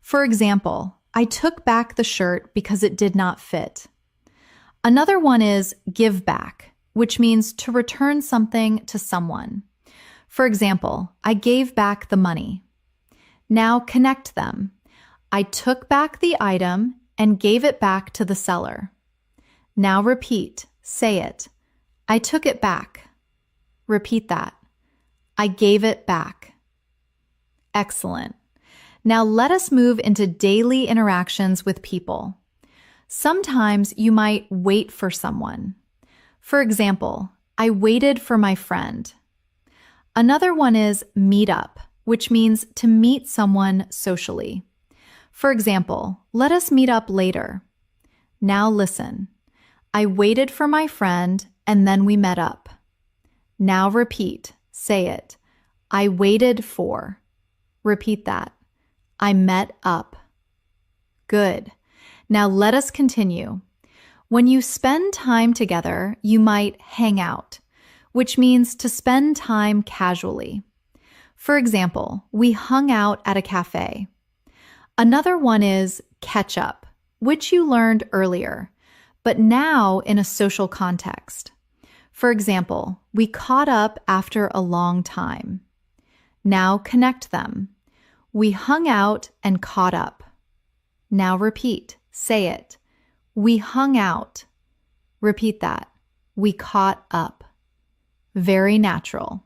For example, I took back the shirt because it did not fit. Another one is give back, which means to return something to someone. For example, I gave back the money. Now connect them. I took back the item and gave it back to the seller. Now repeat. Say it. I took it back. Repeat that. I gave it back. Excellent. Now let us move into daily interactions with people. Sometimes you might wait for someone. For example, I waited for my friend. Another one is meet up, which means to meet someone socially. For example, let us meet up later. Now listen. I waited for my friend and then we met up. Now repeat. Say it. I waited for. Repeat that. I met up. Good. Now let us continue. When you spend time together, you might hang out, which means to spend time casually. For example, we hung out at a cafe. Another one is catch up, which you learned earlier, but now in a social context. For example, we caught up after a long time. Now connect them. We hung out and caught up. Now repeat. Say it. We hung out. Repeat that. We caught up. Very natural.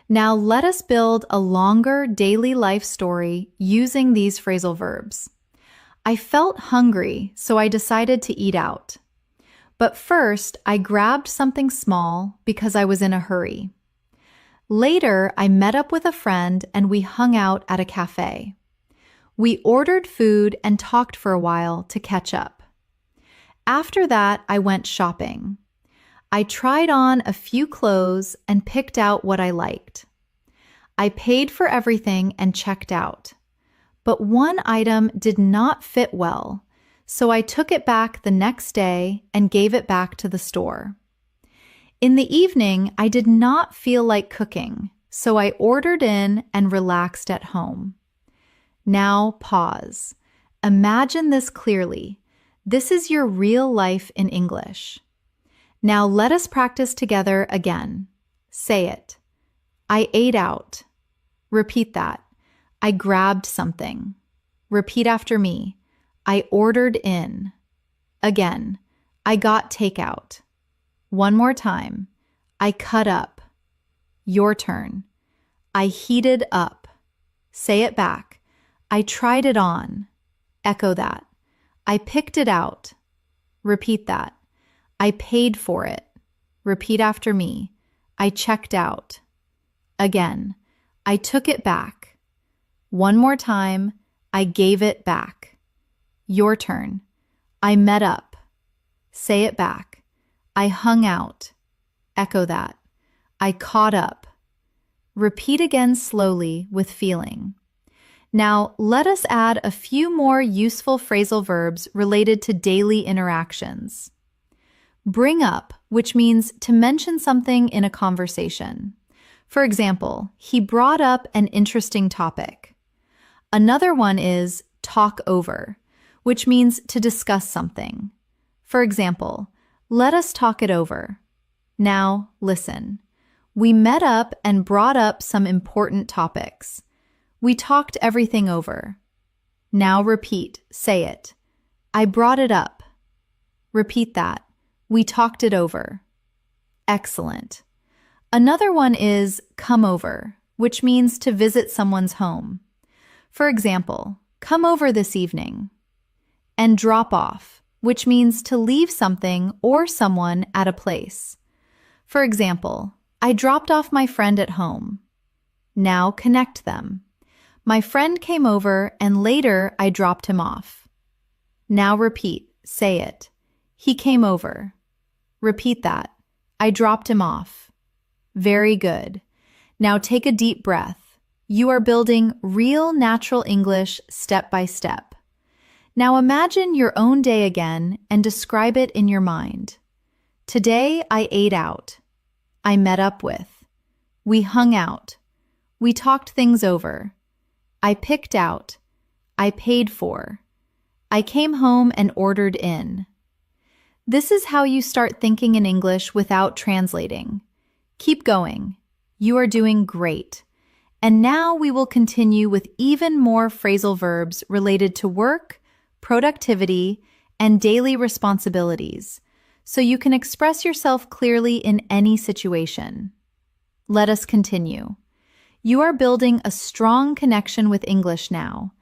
Now let us build a longer daily life story using these phrasal verbs. I felt hungry, so I decided to eat out. But first, I grabbed something small because I was in a hurry. Later, I met up with a friend and we hung out at a cafe. We ordered food and talked for a while to catch up. After that, I went shopping. I tried on a few clothes and picked out what I liked. I paid for everything and checked out. But one item did not fit well, so I took it back the next day and gave it back to the store. In the evening, I did not feel like cooking, so I ordered in and relaxed at home. Now pause. Imagine this clearly. This is your real life in English. Now let us practice together again. Say it. I ate out. Repeat that. I grabbed something. Repeat after me. I ordered in. Again. I got takeout. One more time. I cut up. Your turn. I heated up. Say it back. I tried it on. Echo that. I picked it out. Repeat that. I paid for it. Repeat after me. I checked out. Again. I took it back. One more time. I gave it back. Your turn. I met up. Say it back. I hung out. Echo that. I caught up. Repeat again slowly with feeling. Now, let us add a few more useful phrasal verbs related to daily interactions. Bring up, which means to mention something in a conversation. For example, he brought up an interesting topic. Another one is talk over, which means to discuss something. For example, let us talk it over. Now, listen. We met up and brought up some important topics. We talked everything over. Now repeat. Say it. I brought it up. Repeat that. We talked it over. Excellent. Another one is come over, which means to visit someone's home. For example, come over this evening. And drop off, which means to leave something or someone at a place. For example, I dropped off my friend at home. Now connect them. My friend came over and later I dropped him off. Now repeat. Say it. He came over. Repeat that. I dropped him off. Very good. Now take a deep breath. You are building real natural English step by step. Now imagine your own day again and describe it in your mind. Today I ate out. I met up with. We hung out. We talked things over. I picked out. I paid for. I came home and ordered in. This is how you start thinking in English without translating. Keep going. You are doing great. And now we will continue with even more phrasal verbs related to work, productivity, and daily responsibilities, so you can express yourself clearly in any situation. Let us continue. You are building a strong connection with English now,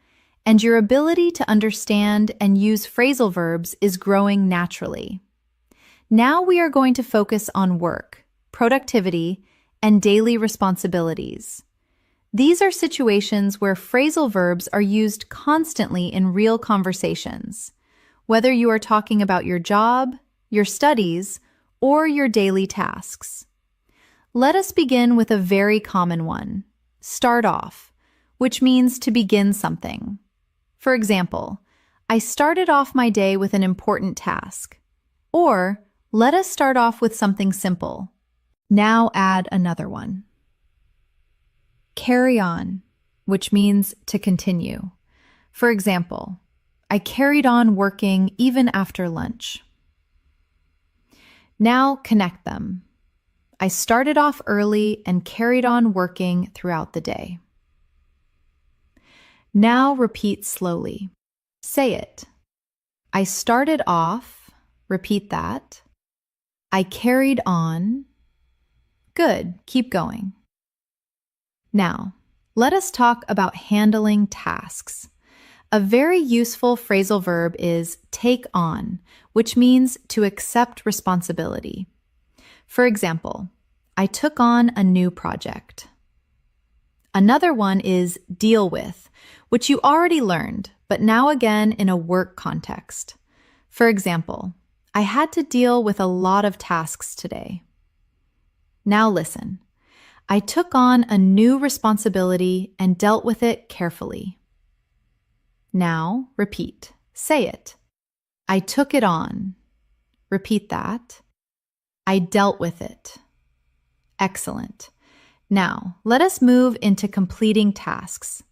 and your ability to understand and use phrasal verbs is growing naturally. Now we are going to focus on work, productivity, and daily responsibilities. These are situations where phrasal verbs are used constantly in real conversations, whether you are talking about your job, your studies, or your daily tasks. Let us begin with a very common one, start off, which means to begin something. For example, I started off my day with an important task. Or, let us start off with something simple. Now add another one. Carry on, which means to continue. For example, I carried on working even after lunch. Now connect them. I started off early and carried on working throughout the day. Now repeat slowly. Say it. I started off. Repeat that. I carried on. Good. Keep going. Now, let us talk about handling tasks. A very useful phrasal verb is take on, which means to accept responsibility. For example, I took on a new project. Another one is deal with, which you already learned, but now again in a work context. For example, I had to deal with a lot of tasks today. Now listen. I took on a new responsibility and dealt with it carefully. Now repeat. Say it. I took it on. Repeat that. I dealt with it. Excellent. Now, let us move into completing tasks.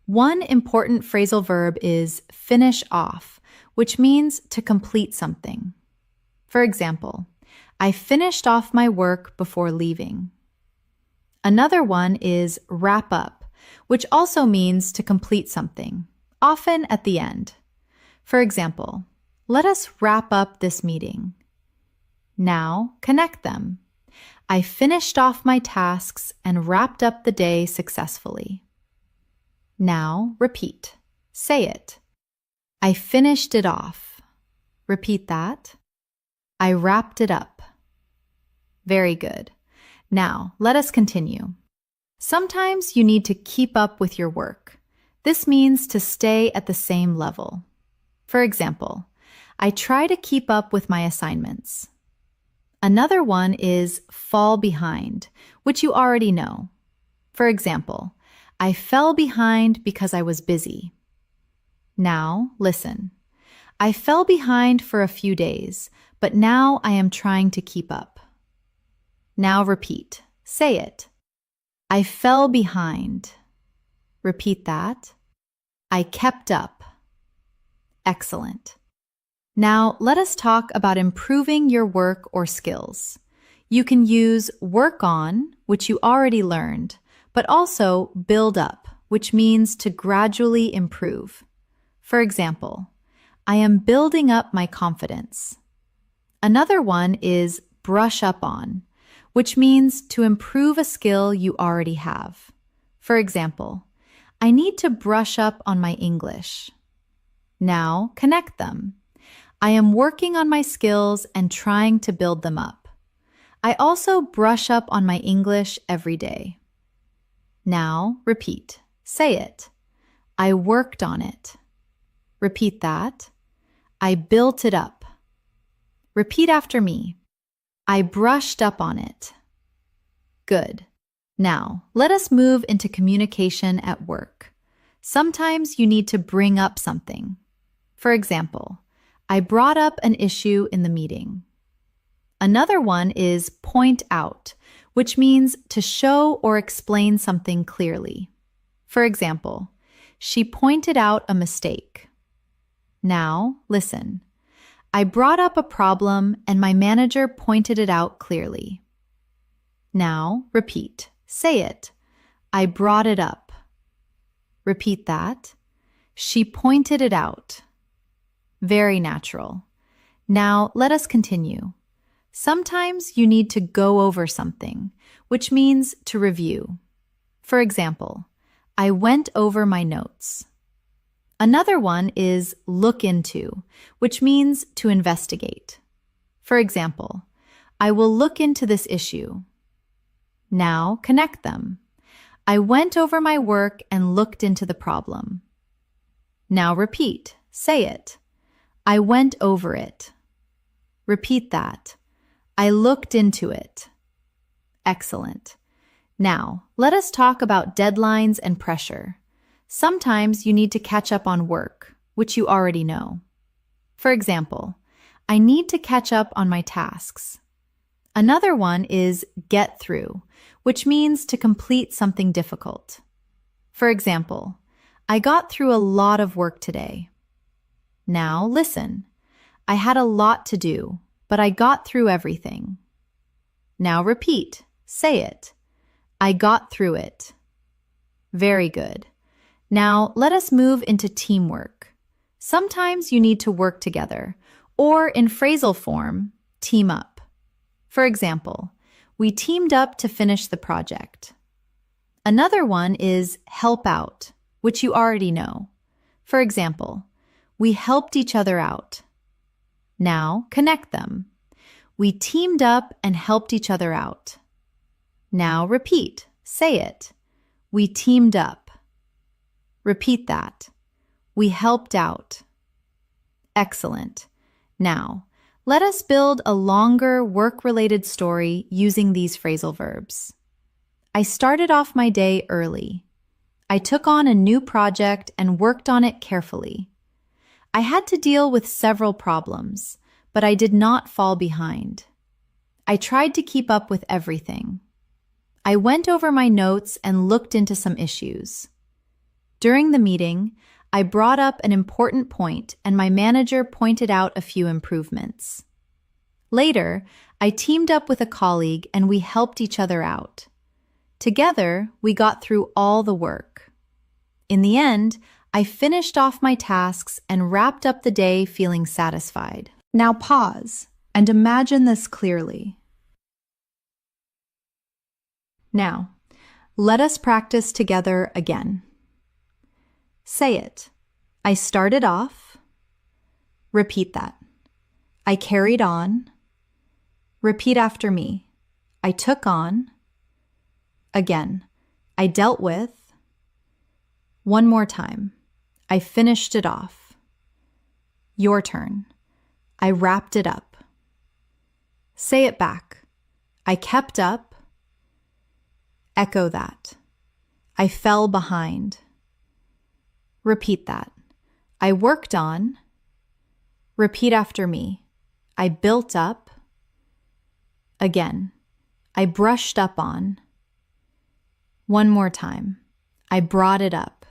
One important phrasal verb is finish off, which means to complete something. For example, I finished off my work before leaving. Another one is wrap up, which also means to complete something, often at the end. For example, let us wrap up this meeting. Now, connect them. I finished off my tasks and wrapped up the day successfully. Now, repeat. Say it. I finished it off. Repeat that. I wrapped it up. Very good. Now, let us continue. Sometimes you need to keep up with your work. This means to stay at the same level. For example, I try to keep up with my assignments. Another one is fall behind, which you already know. For example, I fell behind because I was busy. Now, listen. I fell behind for a few days, but now I am trying to keep up. Now repeat. Say it. I fell behind. Repeat that. I kept up. Excellent. Now, let us talk about improving your work or skills. You can use work on, which you already learned, but also build up, which means to gradually improve. For example, I am building up my confidence. Another one is brush up on, which means to improve a skill you already have. For example, I need to brush up on my English. Now, connect them. I am working on my skills and trying to build them up. I also brush up on my English every day. Now, repeat. Say it. I worked on it. Repeat that. I built it up. Repeat after me. I brushed up on it. Good. Now, let us move into communication at work. Sometimes you need to bring up something. For example, I brought up an issue in the meeting. Another one is point out, which means to show or explain something clearly. For example, she pointed out a mistake. Now, listen. I brought up a problem and my manager pointed it out clearly. Now, repeat. Say it. I brought it up. Repeat that. She pointed it out. Very natural. Now, let us continue. Sometimes you need to go over something, which means to review. For example, I went over my notes. Another one is look into, which means to investigate. For example, I will look into this issue. Now connect them. I went over my work and looked into the problem. Now repeat. Say it. I went over it. Repeat that. I looked into it. Excellent. Now, let us talk about deadlines and pressure. Sometimes you need to catch up on work, which you already know. For example, I need to catch up on my tasks. Another one is get through, which means to complete something difficult. For example, I got through a lot of work today. Now listen. I had a lot to do, but I got through everything. Now repeat. Say it. I got through it. Very good. Now let us move into teamwork. Sometimes you need to work together, or in phrasal form, team up. For example, we teamed up to finish the project. Another one is help out, which you already know. For example, we helped each other out. Now connect them. We teamed up and helped each other out. Now repeat. Say it. We teamed up. Repeat that. We helped out. Excellent. Now, let us build a longer work-related story using these phrasal verbs. I started off my day early. I took on a new project and worked on it carefully. I had to deal with several problems, but I did not fall behind. I tried to keep up with everything. I went over my notes and looked into some issues. During the meeting, I brought up an important point and my manager pointed out a few improvements. Later, I teamed up with a colleague and we helped each other out. Together, we got through all the work. In the end, I finished off my tasks and wrapped up the day feeling satisfied. Now pause and imagine this clearly. Now, let us practice together again. Say it. I started off. Repeat that. I carried on. Repeat after me. I took on. Again. I dealt with. One more time. I finished it off. Your turn. I wrapped it up. Say it back. I kept up. Echo that. I fell behind. Repeat that. I worked on. Repeat after me. I built up. Again. I brushed up on. One more time. I brought it up.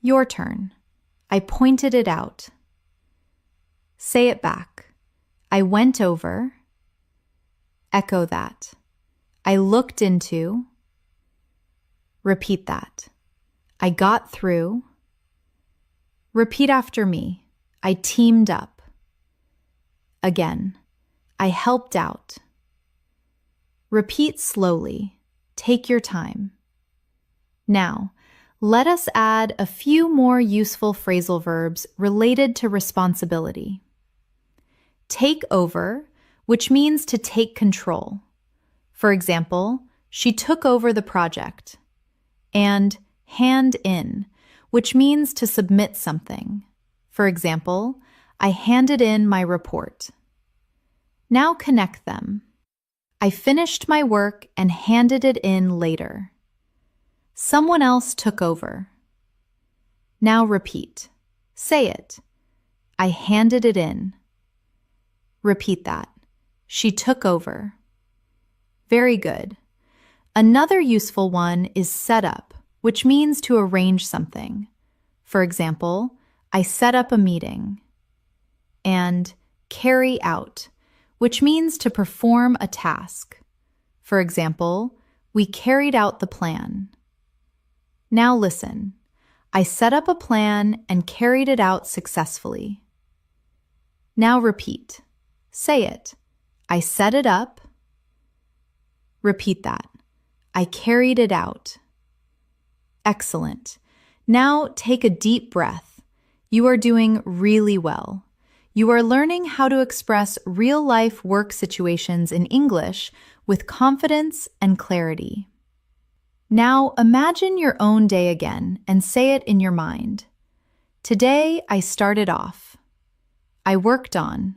Your turn. I pointed it out. Say it back. I went over. Echo that. I looked into. Repeat that. I got through. Repeat after me. I teamed up. Again. I helped out. Repeat slowly. Take your time. Now, let us add a few more useful phrasal verbs related to responsibility. Take over, which means to take control. For example, she took over the project. And hand in, which means to submit something. For example, I handed in my report. Now connect them. I finished my work and handed it in later. Someone else took over. Now repeat. Say it. I handed it in. Repeat that. She took over. Very good. Another useful one is set up, which means to arrange something. For example, I set up a meeting. And carry out, which means to perform a task. For example, we carried out the plan. Now listen. I set up a plan and carried it out successfully. Now repeat. Say it. I set it up. Repeat that. I carried it out. Excellent. Now take a deep breath. You are doing really well. You are learning how to express real-life work situations in English with confidence and clarity. Now imagine your own day again and say it in your mind. Today I started off. I worked on.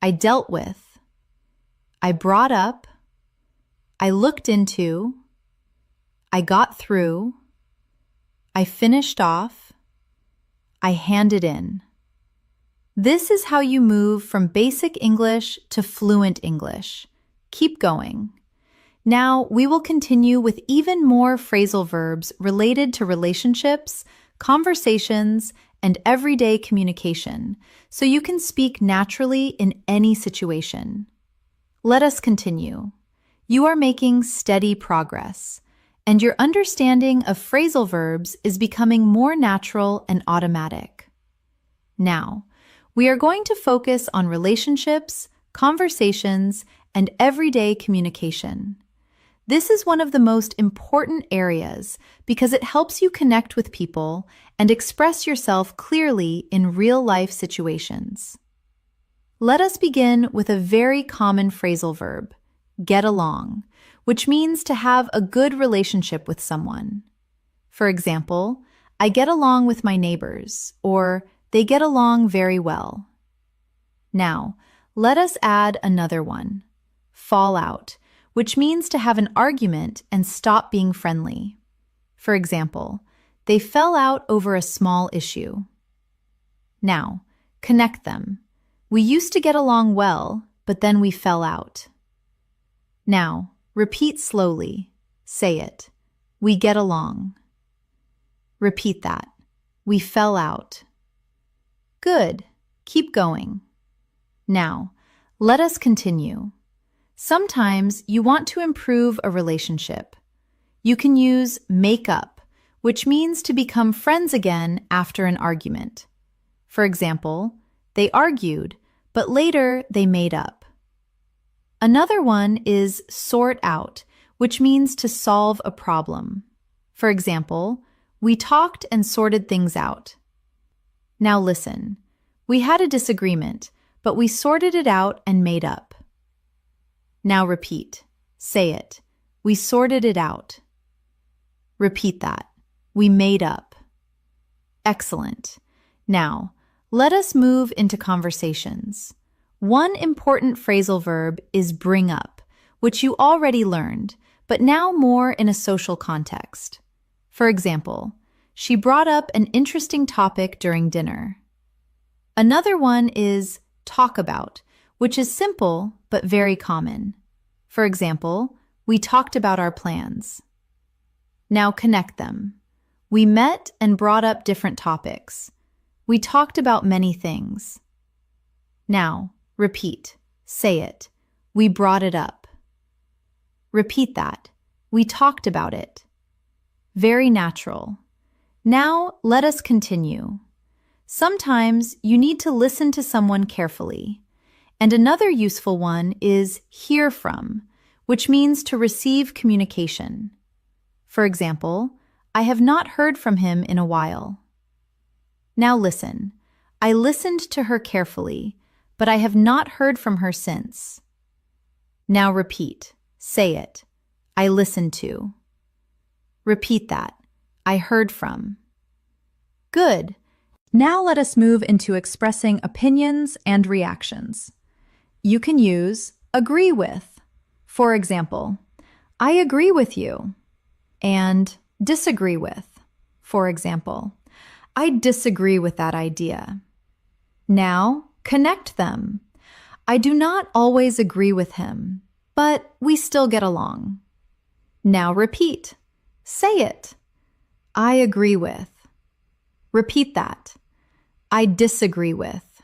I dealt with. I brought up. I looked into. I got through. I finished off. I handed in. This is how you move from basic English to fluent English. Keep going. Now we will continue with even more phrasal verbs related to relationships, conversations, and everyday communication, so you can speak naturally in any situation. Let us continue. You are making steady progress, and your understanding of phrasal verbs is becoming more natural and automatic. Now, we are going to focus on relationships, conversations, and everyday communication. This is one of the most important areas because it helps you connect with people and express yourself clearly in real-life situations. Let us begin with a very common phrasal verb, get along, which means to have a good relationship with someone. For example, I get along with my neighbors, or they get along very well. Now, let us add another one, fall out, which means to have an argument and stop being friendly. For example, they fell out over a small issue. Now, connect them. We used to get along well, but then we fell out. Now, repeat slowly. Say it. We get along. Repeat that. We fell out. Good. Keep going. Now, let us continue. Sometimes you want to improve a relationship. You can use make up, which means to become friends again after an argument. For example, they argued, but later they made up. Another one is sort out, which means to solve a problem. For example, we talked and sorted things out. Now listen, we had a disagreement, but we sorted it out and made up. Now repeat. Say it. We sorted it out. Repeat that. We made up. Excellent. Now, let us move into conversations. One important phrasal verb is bring up, which you already learned, but now more in a social context. For example, she brought up an interesting topic during dinner. Another one is talk about, which is simple but very common. For example, we talked about our plans. Now connect them. We met and brought up different topics. We talked about many things. Now, repeat. Say it. We brought it up. Repeat that. We talked about it. Very natural. Now, let us continue. Sometimes you need to listen to someone carefully. And another useful one is hear from, which means to receive communication. For example, I have not heard from him in a while. Now listen. I listened to her carefully, but I have not heard from her since. Now repeat. Say it. I listened to. Repeat that. I heard from. Good. Now let us move into expressing opinions and reactions. You can use agree with. For example, I agree with you. And disagree with. For example, I disagree with that idea. Now, connect them. I do not always agree with him, but we still get along. Now repeat. Say it. I agree with. Repeat that. I disagree with.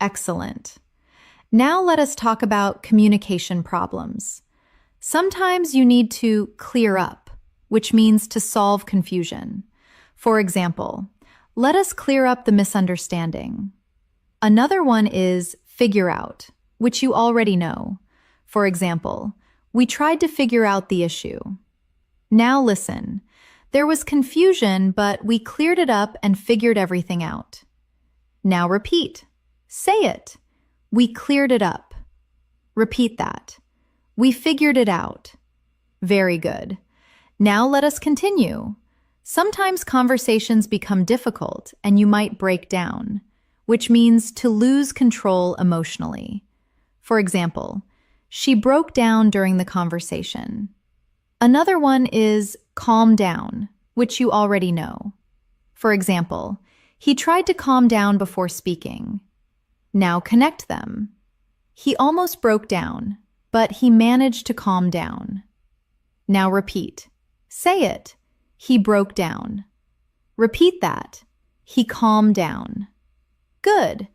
Excellent. Now let us talk about communication problems. Sometimes you need to clear up, which means to solve confusion. For example, let us clear up the misunderstanding. Another one is figure out, which you already know. For example, we tried to figure out the issue. Now listen. There was confusion, but we cleared it up and figured everything out. Now repeat. Say it. We cleared it up. Repeat that. We figured it out. Very good. Now let us continue. Sometimes conversations become difficult and you might break down, which means to lose control emotionally. For example, she broke down during the conversation. Another one is calm down, which you already know. For example, he tried to calm down before speaking. Now connect them. He almost broke down, but he managed to calm down. Now repeat. Say it. He broke down. Repeat that. He calmed down. Good.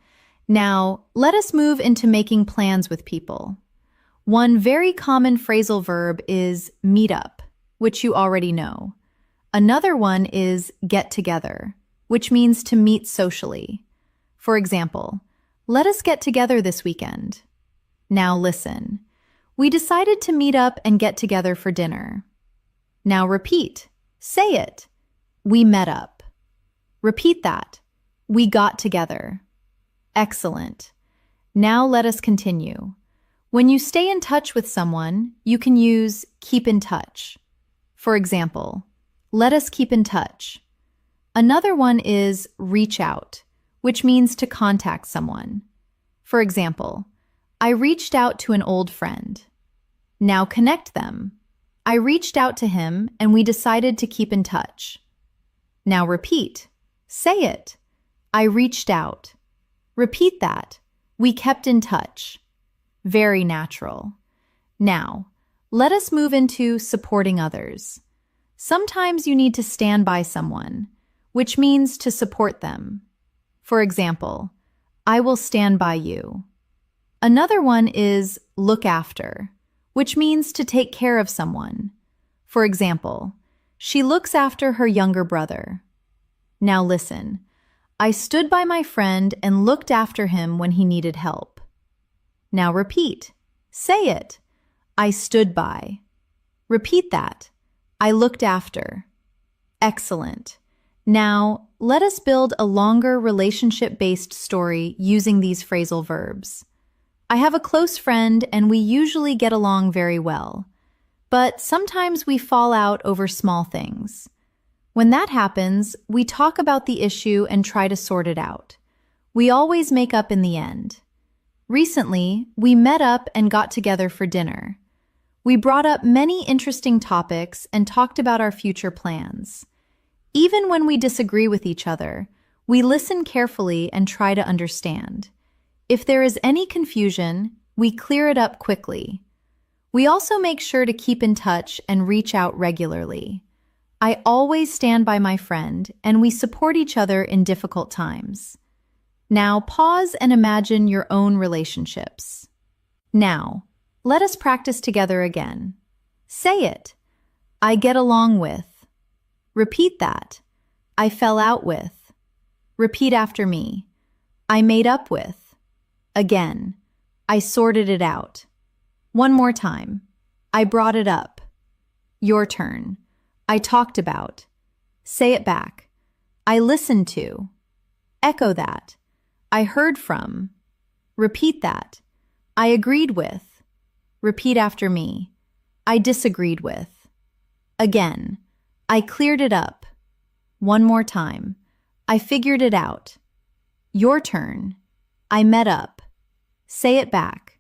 Now, let us move into making plans with people. One very common phrasal verb is meet up, which you already know. Another one is get together, which means to meet socially. For example, let us get together this weekend. Now listen. We decided to meet up and get together for dinner. Now repeat. Say it. We met up. Repeat that. We got together. Excellent. Now let us continue. When you stay in touch with someone, you can use keep in touch. For example, let us keep in touch. Another one is reach out, which means to contact someone. For example, I reached out to an old friend. Now connect them. I reached out to him and we decided to keep in touch. Now repeat. Say it. I reached out. Repeat that. We kept in touch. Very natural. Now, let us move into supporting others. Sometimes you need to stand by someone, which means to support them. For example, I will stand by you. Another one is look after, which means to take care of someone. For example, she looks after her younger brother. Now listen. I stood by my friend and looked after him when he needed help. Now repeat. Say it. I stood by. Repeat that. I looked after. Excellent. Now, let us build a longer relationship-based story using these phrasal verbs. I have a close friend and we usually get along very well, but sometimes we fall out over small things. When that happens, we talk about the issue and try to sort it out. We always make up in the end. Recently, we met up and got together for dinner. We brought up many interesting topics and talked about our future plans. Even when we disagree with each other, we listen carefully and try to understand. If there is any confusion, we clear it up quickly. We also make sure to keep in touch and reach out regularly. I always stand by my friend, and we support each other in difficult times. Now pause and imagine your own relationships. Now, let us practice together again. Say it. I get along with. Repeat that. I fell out with. Repeat after me. I made up with. Again. I sorted it out. One more time. I brought it up. Your turn. I talked about. Say it back. I listened to. Echo that. I heard from. Repeat that. I agreed with. Repeat after me. I disagreed with. Again. I cleared it up. One more time. I figured it out. Your turn. I met up. Say it back.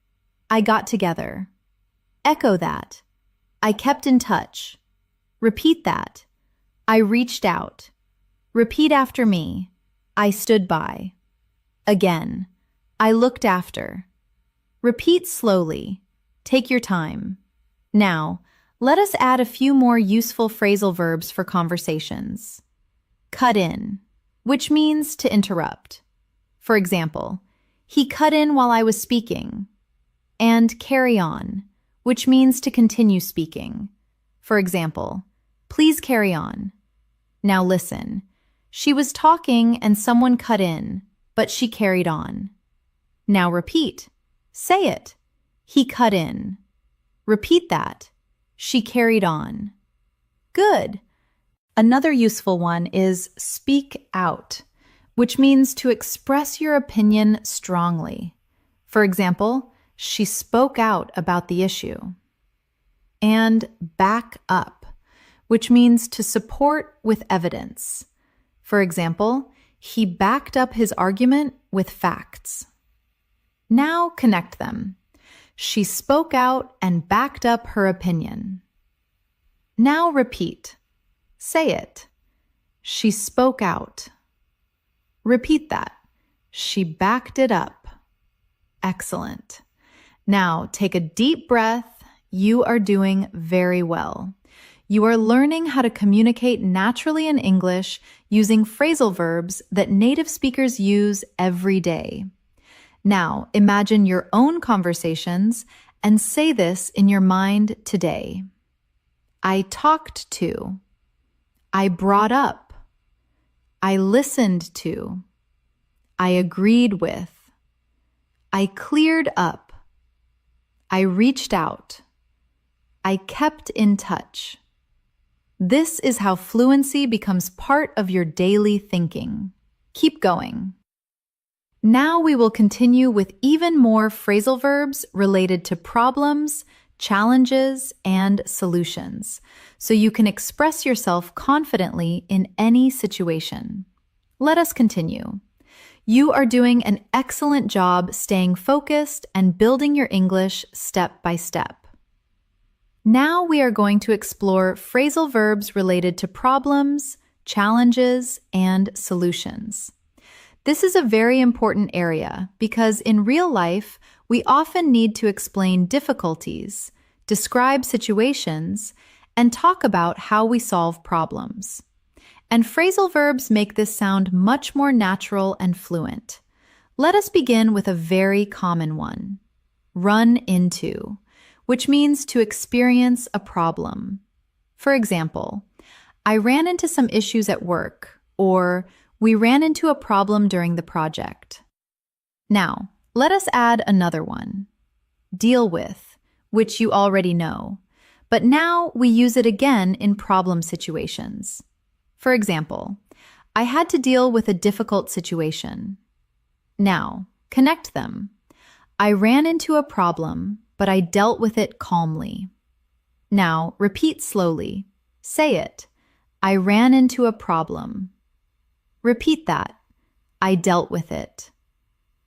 I got together. Echo that. I kept in touch. Repeat that. I reached out. Repeat after me. I stood by. Again. I looked after. Repeat slowly. Take your time. Now, let us add a few more useful phrasal verbs for conversations. Cut in, which means to interrupt. For example, he cut in while I was speaking. And carry on, which means to continue speaking. For example, please carry on. Now listen. She was talking and someone cut in, but she carried on. Now repeat. Say it. He cut in. Repeat that. She carried on. Good. Another useful one is speak out, which means to express your opinion strongly. For example, she spoke out about the issue. And back up, which means to support with evidence. For example, he backed up his argument with facts. Now connect them. She spoke out and backed up her opinion. Now repeat. Say it. She spoke out. Repeat that. She backed it up. Excellent. Now take a deep breath. You are doing very well. You are learning how to communicate naturally in English using phrasal verbs that native speakers use every day. Now, imagine your own conversations and say this in your mind today. I talked to. I brought up. I listened to. I agreed with. I cleared up. I reached out. I kept in touch. This is how fluency becomes part of your daily thinking. Keep going. Now we will continue with even more phrasal verbs related to problems, challenges, and solutions, so you can express yourself confidently in any situation. Let us continue. You are doing an excellent job staying focused and building your English step by step. Now we are going to explore phrasal verbs related to problems, challenges, and solutions. This is a very important area because in real life, we often need to explain difficulties, describe situations, and talk about how we solve problems. And phrasal verbs make this sound much more natural and fluent. Let us begin with a very common one. Run into, which means to experience a problem. For example, I ran into some issues at work, or we ran into a problem during the project. Now, let us add another one. Deal with, which you already know, but now we use it again in problem situations. For example, I had to deal with a difficult situation. Now, connect them. I ran into a problem, but I dealt with it calmly. Now, repeat slowly. Say it. I ran into a problem. Repeat that. I dealt with it.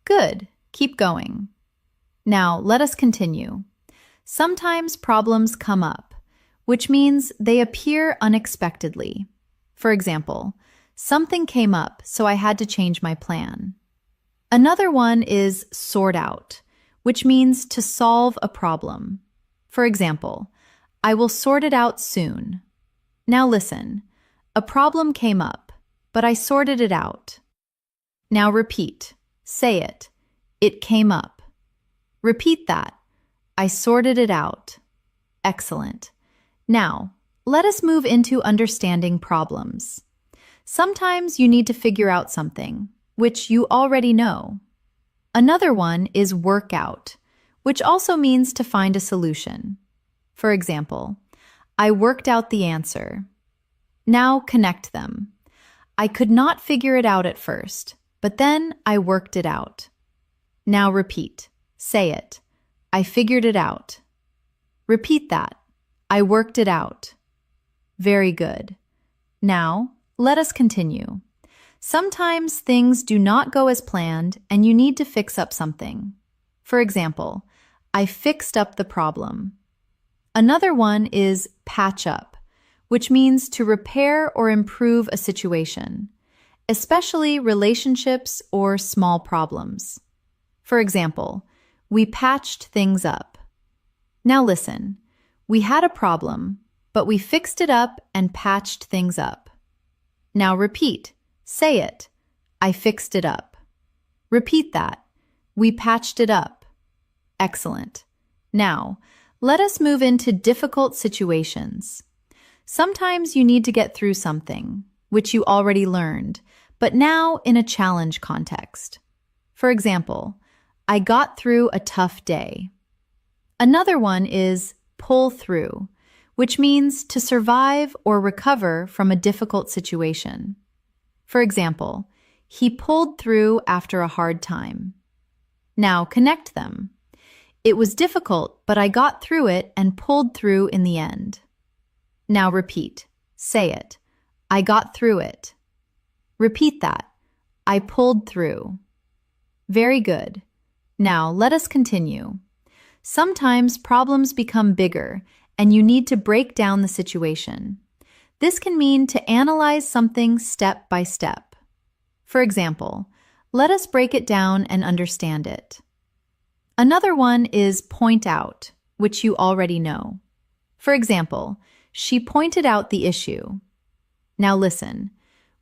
Good. Keep going. Now, let us continue. Sometimes problems come up, which means they appear unexpectedly. For example, something came up, so I had to change my plan. Another one is sort out, which means to solve a problem. For example, I will sort it out soon. Now listen. A problem came up, but I sorted it out. Now repeat. Say it. It came up. Repeat that. I sorted it out. Excellent. Now, let us move into understanding problems. Sometimes you need to figure out something, which you already know. Another one is work out, which also means to find a solution. For example, I worked out the answer. Now connect them. I could not figure it out at first, but then I worked it out. Now repeat. Say it. I figured it out. Repeat that. I worked it out. Very good. Now, let us continue. Sometimes things do not go as planned and you need to fix up something. For example, I fixed up the problem. Another one is patch up, which means to repair or improve a situation, especially relationships or small problems. For example, we patched things up. Now listen, we had a problem, but we fixed it up and patched things up. Now repeat, say it. I fixed it up. Repeat that. We patched it up. Excellent. Now, let us move into difficult situations. Sometimes you need to get through something, which you already learned, but now in a challenge context. For example, I got through a tough day. Another one is pull through, which means to survive or recover from a difficult situation. For example, he pulled through after a hard time. Now connect them. It was difficult, but I got through it and pulled through in the end. Now repeat. Say it. I got through it. Repeat that. I pulled through. Very good. Now let us continue. Sometimes problems become bigger and you need to break down the situation. This can mean to analyze something step by step. For example, let us break it down and understand it. Another one is point out, which you already know. For example, she pointed out the issue. Now listen,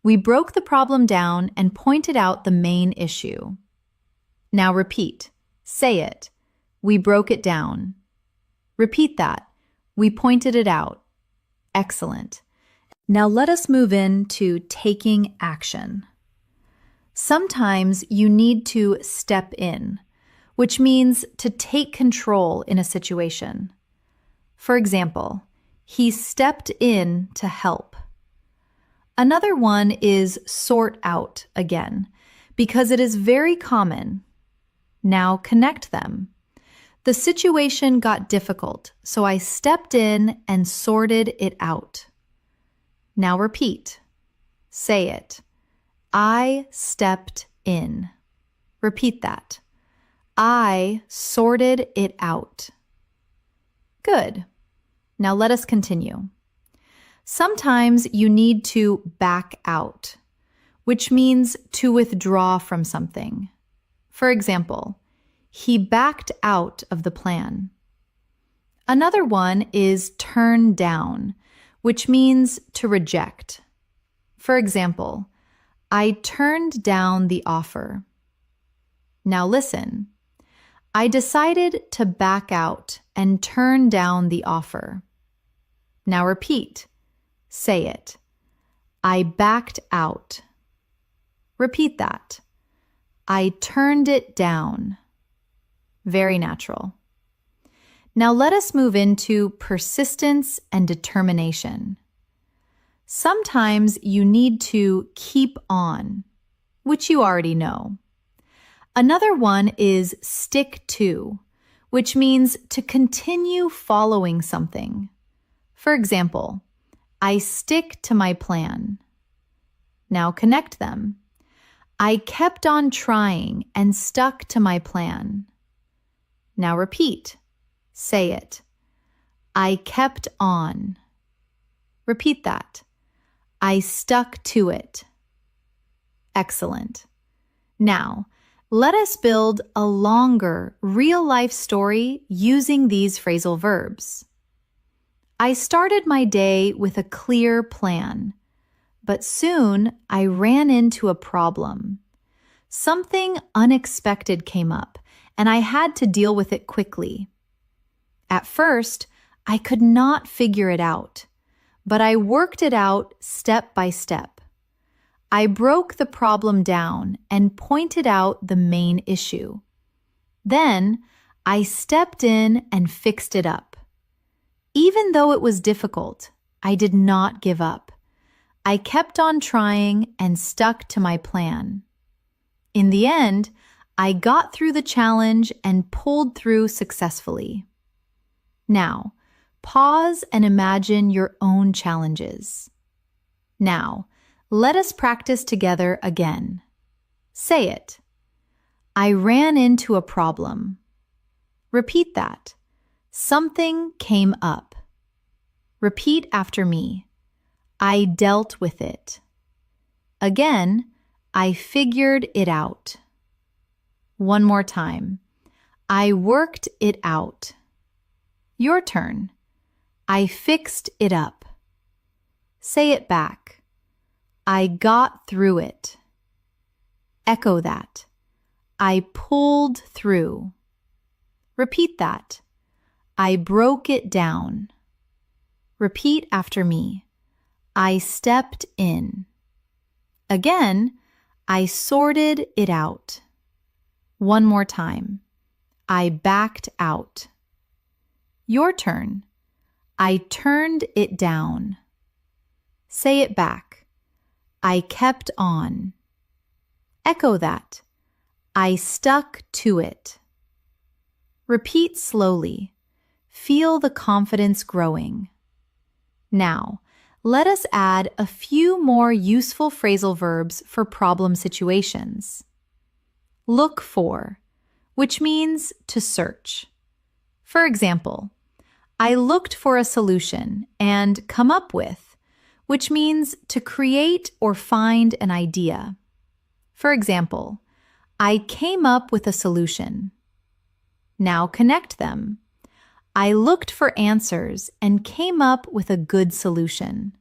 we broke the problem down and pointed out the main issue. Now repeat, say it. We broke it down. Repeat that. We pointed it out. Excellent. Now let us move into taking action. Sometimes you need to step in, which means to take control in a situation. For example, he stepped in to help. Another one is sort out again, because it is very common. Now connect them. The situation got difficult, so I stepped in and sorted it out. Now repeat. Say it. I stepped in. Repeat that. I sorted it out. Good. Now let us continue. Sometimes you need to back out, which means to withdraw from something. For example, he backed out of the plan. Another one is turn down, which means to reject. For example, I turned down the offer. Now listen. I decided to back out and turn down the offer. Now repeat. Say it. I backed out. Repeat that. I turned it down. Very natural. Now let us move into persistence and determination. Sometimes you need to keep on, which you already know. Another one is stick to, which means to continue following something. For example, I stick to my plan. Now connect them. I kept on trying and stuck to my plan. Now repeat. Say it. I kept on. Repeat that. I stuck to it. Excellent. Now, let us build a longer, real-life story using these phrasal verbs. I started my day with a clear plan, but soon I ran into a problem. Something unexpected came up, and I had to deal with it quickly. At first, I could not figure it out, but I worked it out step by step. I broke the problem down and pointed out the main issue. Then, I stepped in and fixed it up. Even though it was difficult, I did not give up. I kept on trying and stuck to my plan. In the end, I got through the challenge and pulled through successfully. Now, pause and imagine your own challenges. Now, Let us practice together again. Say it. I ran into a problem. Repeat that. Something came up. Repeat after me. I dealt with it. Again, I figured it out. One more time. I worked it out. Your turn. I fixed it up. Say it back. I got through it. Echo that. I pulled through. Repeat that. I broke it down. Repeat after me. I stepped in. Again, I sorted it out. One more time. I backed out. Your turn. I turned it down. Say it back. I kept on. Echo that. I stuck to it. Repeat slowly. Feel the confidence growing. Now, let us add a few more useful phrasal verbs for problem situations. Look for, which means to search. For example, I looked for a solution and come up with, which means to create or find an idea. For example, I came up with a solution. Now connect them. I looked for answers and came up with a good solution.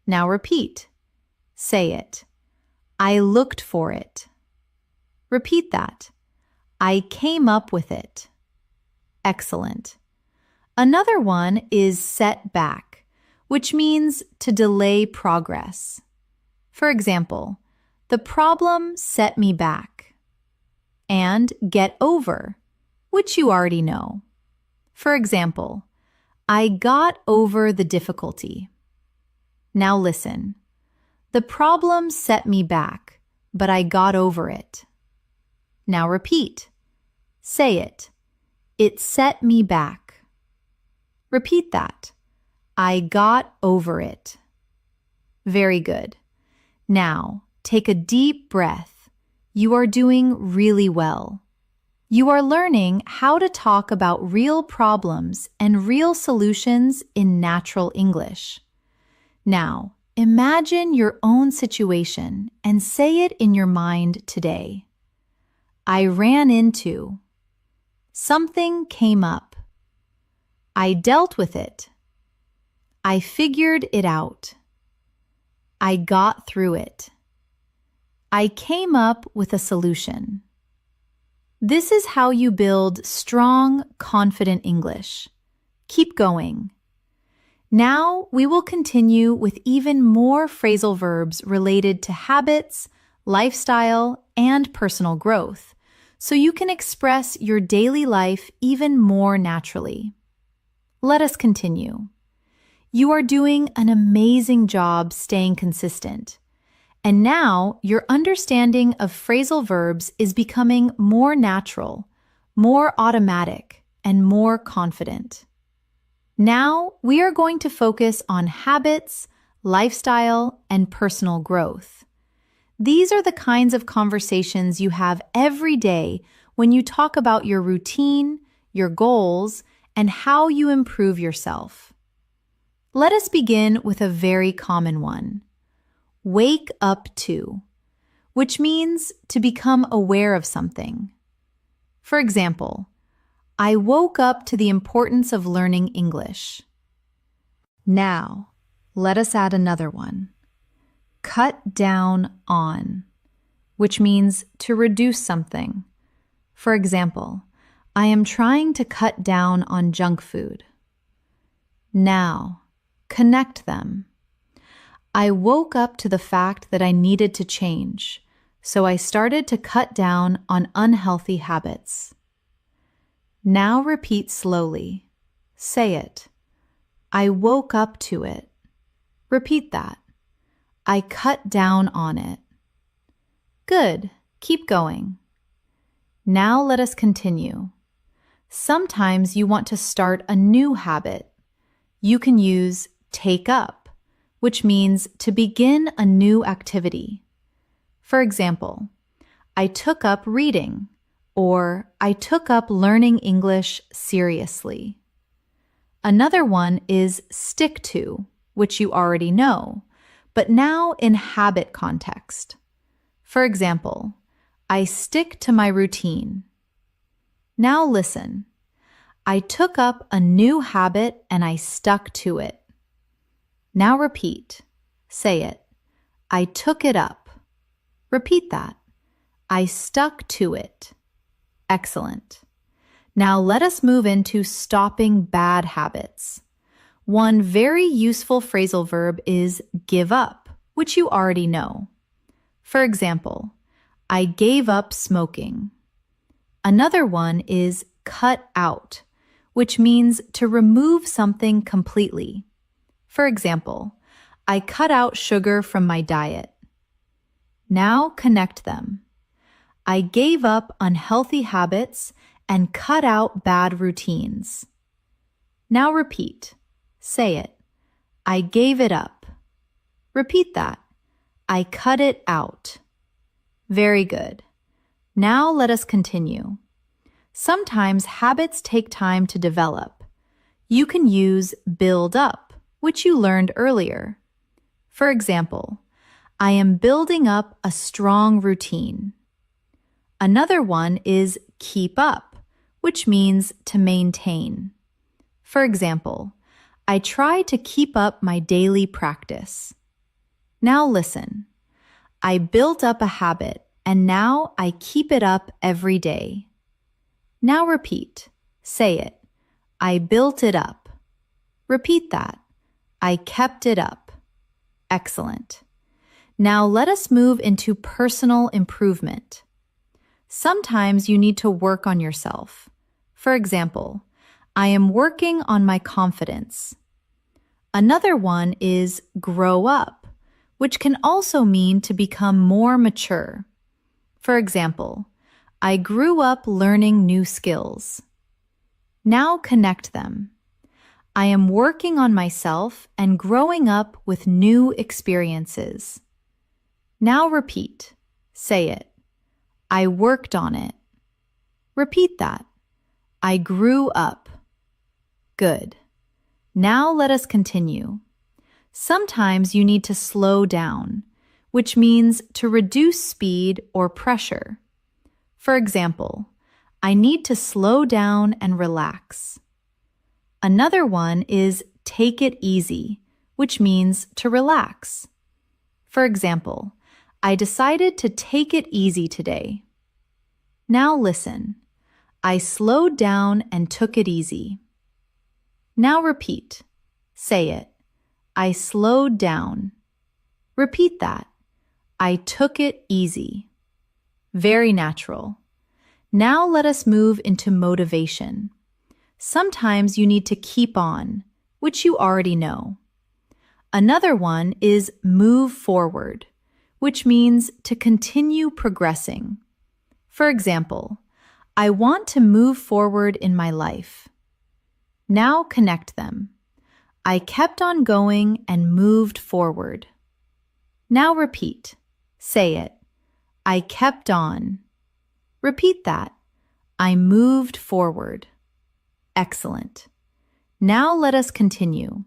Now repeat. Say it. I looked for it. Repeat that. I came up with it. Excellent. Another one is set back, which means to delay progress. For example, the problem set me back. And get over, which you already know. For example, I got over the difficulty. Now listen. The problem set me back, but I got over it. Now repeat. Say it. It set me back. Repeat that. I got over it. Very good. Now, take a deep breath. You are doing really well. You are learning how to talk about real problems and real solutions in natural English. Now, imagine your own situation and say it in your mind today. I ran into. Something came up. I dealt with it. I figured it out. I got through it. I came up with a solution. This is how you build strong, confident English. Keep going. Now we will continue with even more phrasal verbs related to habits, lifestyle, and personal growth, so you can express your daily life even more naturally. Let us continue. You are doing an amazing job staying consistent. And now your understanding of phrasal verbs is becoming more natural, more automatic, and more confident. Now we are going to focus on habits, lifestyle, and personal growth. These are the kinds of conversations you have every day when you talk about your routine, your goals, and how you improve yourself. Let us begin with a very common one. Wake up to, which means to become aware of something. For example, I woke up to the importance of learning English. Now, let us add another one. Cut down on, which means to reduce something. For example, I am trying to cut down on junk food. Now, connect them. I woke up to the fact that I needed to change, so I started to cut down on unhealthy habits. Now repeat slowly. Say it. I woke up to it. Repeat that. I cut down on it. Good. Keep going. Now let us continue. Sometimes you want to start a new habit. You can use take up, which means to begin a new activity. For example, I took up reading, or I took up learning English seriously. Another one is stick to, which you already know, but now in habit context. For example, I stick to my routine. Now listen. I took up a new habit and I stuck to it. Now repeat. Say it. I took it up. Repeat that. I stuck to it. Excellent. Now let us move into stopping bad habits. One very useful phrasal verb is give up, which you already know. For example, I gave up smoking. Another one is cut out, which means to remove something completely. For example, I cut out sugar from my diet. Now connect them. I gave up unhealthy habits and cut out bad routines. Now repeat. Say it. I gave it up. Repeat that. I cut it out. Very good. Now let us continue. Sometimes habits take time to develop. You can use build up, which you learned earlier. For example, I am building up a strong routine. Another one is keep up, which means to maintain. For example, I try to keep up my daily practice. Now listen. I built up a habit and now I keep it up every day. Now repeat. Say it. I built it up. Repeat that. I kept it up. Excellent. Now let us move into personal improvement. Sometimes you need to work on yourself. For example, I am working on my confidence. Another one is grow up, which can also mean to become more mature. For example, I grew up learning new skills. Now connect them. I am working on myself and growing up with new experiences. Now repeat. Say it. I worked on it. Repeat that. I grew up. Good. Now let us continue. Sometimes you need to slow down, which means to reduce speed or pressure. For example, I need to slow down and relax. Another one is take it easy, which means to relax. For example, I decided to take it easy today. Now listen. I slowed down and took it easy. Now repeat. Say it. I slowed down. Repeat that. I took it easy. Very natural. Now let us move into motivation. Sometimes you need to keep on, which you already know. Another one is move forward, which means to continue progressing. For example, I want to move forward in my life. Now connect them. I kept on going and moved forward. Now repeat. Say it. I kept on. Repeat that. I moved forward. Excellent. Now let us continue.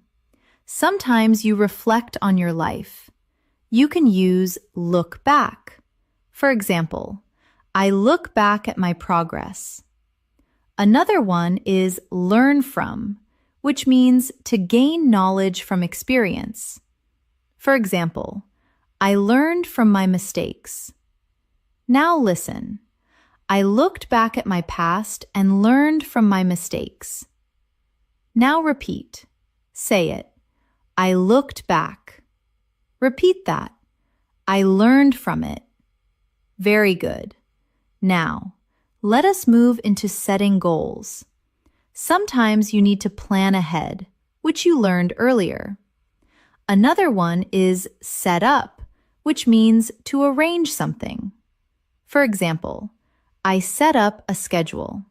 Sometimes you reflect on your life. You can use look back. For example, I look back at my progress. Another one is learn from, which means to gain knowledge from experience. For example, I learned from my mistakes. Now listen. I looked back at my past and learned from my mistakes. Now repeat. Say it. I looked back. Repeat that. I learned from it. Very good. Now, let us move into setting goals. Sometimes you need to plan ahead, which you learned earlier. Another one is set up, which means to arrange something. For example, I set up a schedule.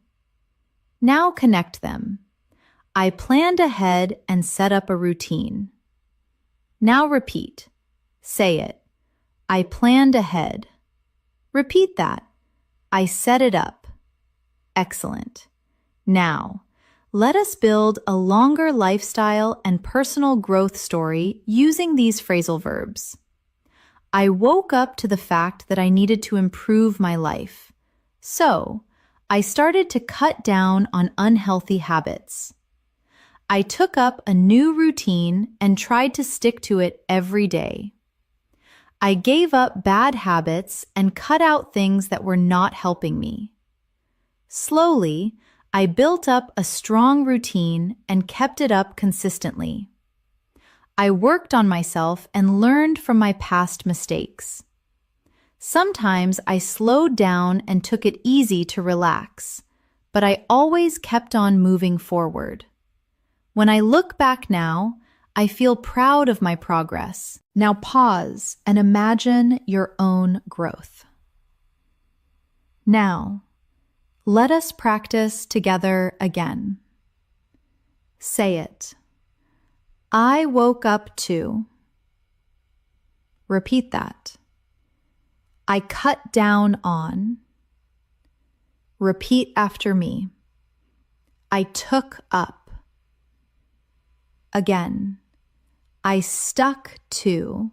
Now connect them. I planned ahead and set up a routine. Now repeat. Say it. I planned ahead. Repeat that. I set it up. Excellent. Now, let us build a longer lifestyle and personal growth story using these phrasal verbs. I woke up to the fact that I needed to improve my life. So, I started to cut down on unhealthy habits. I took up a new routine and tried to stick to it every day. I gave up bad habits and cut out things that were not helping me. Slowly, I built up a strong routine and kept it up consistently. I worked on myself and learned from my past mistakes. Sometimes I slowed down and took it easy to relax, but I always kept on moving forward. When I look back now, I feel proud of my progress. Now pause and imagine your own growth. Now, let us practice together again. Say it. I woke up to. Repeat that. I cut down on. Repeat after me. I took up. Again. I stuck to.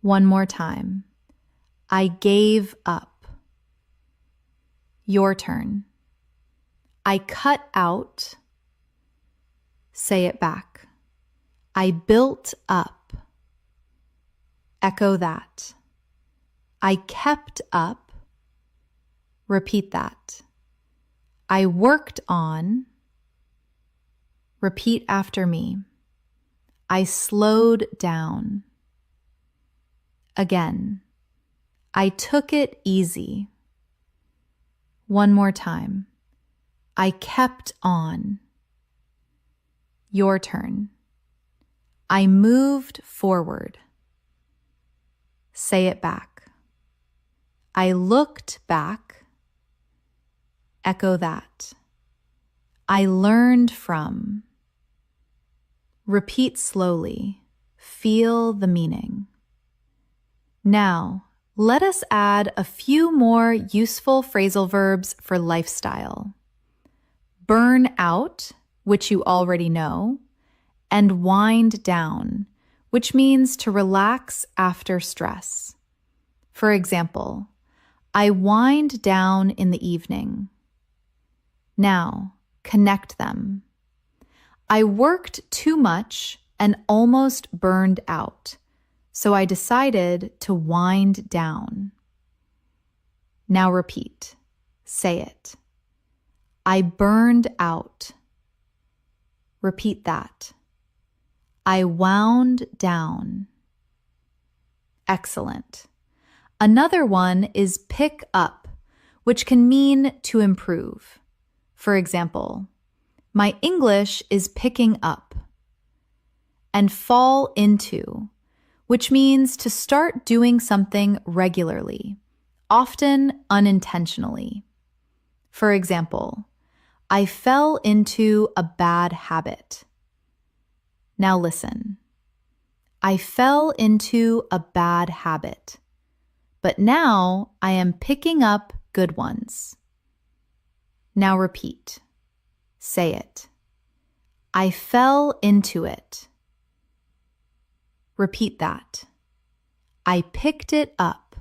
One more time. I gave up. Your turn. I cut out. Say it back. I built up. Echo that. I kept up. Repeat that. I worked on. Repeat after me. I slowed down. Again. I took it easy. One more time. I kept on. Your turn. I moved forward. Say it back. I looked back. Echo that. I learned from. Repeat slowly. Feel the meaning. Now, let us add a few more useful phrasal verbs for lifestyle. Burn out, which you already know, and wind down, which means to relax after stress. For example, I wind down in the evening. Now, connect them. I worked too much and almost burned out, so I decided to wind down. Now repeat. Say it. I burned out. Repeat that. I wound down. Excellent. Another one is pick up, which can mean to improve. For example, my English is picking up. And fall into, which means to start doing something regularly, often unintentionally. For example, I fell into a bad habit. Now listen. I fell into a bad habit, but now I am picking up good ones. Now repeat. Say it. I fell into it. Repeat that. I picked it up.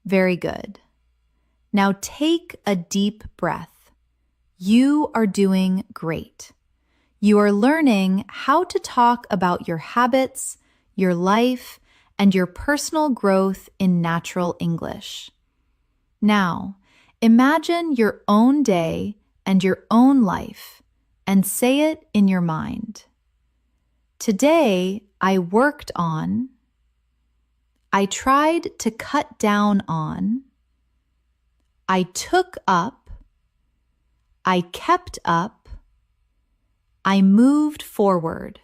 Very good. Now take a deep breath. You are doing great. You are learning how to talk about your habits, your life, and your personal growth in natural English. Now, imagine your own day and your own life and say it in your mind. Today, I worked on. I tried to cut down on. I took up. I kept up. I moved forward.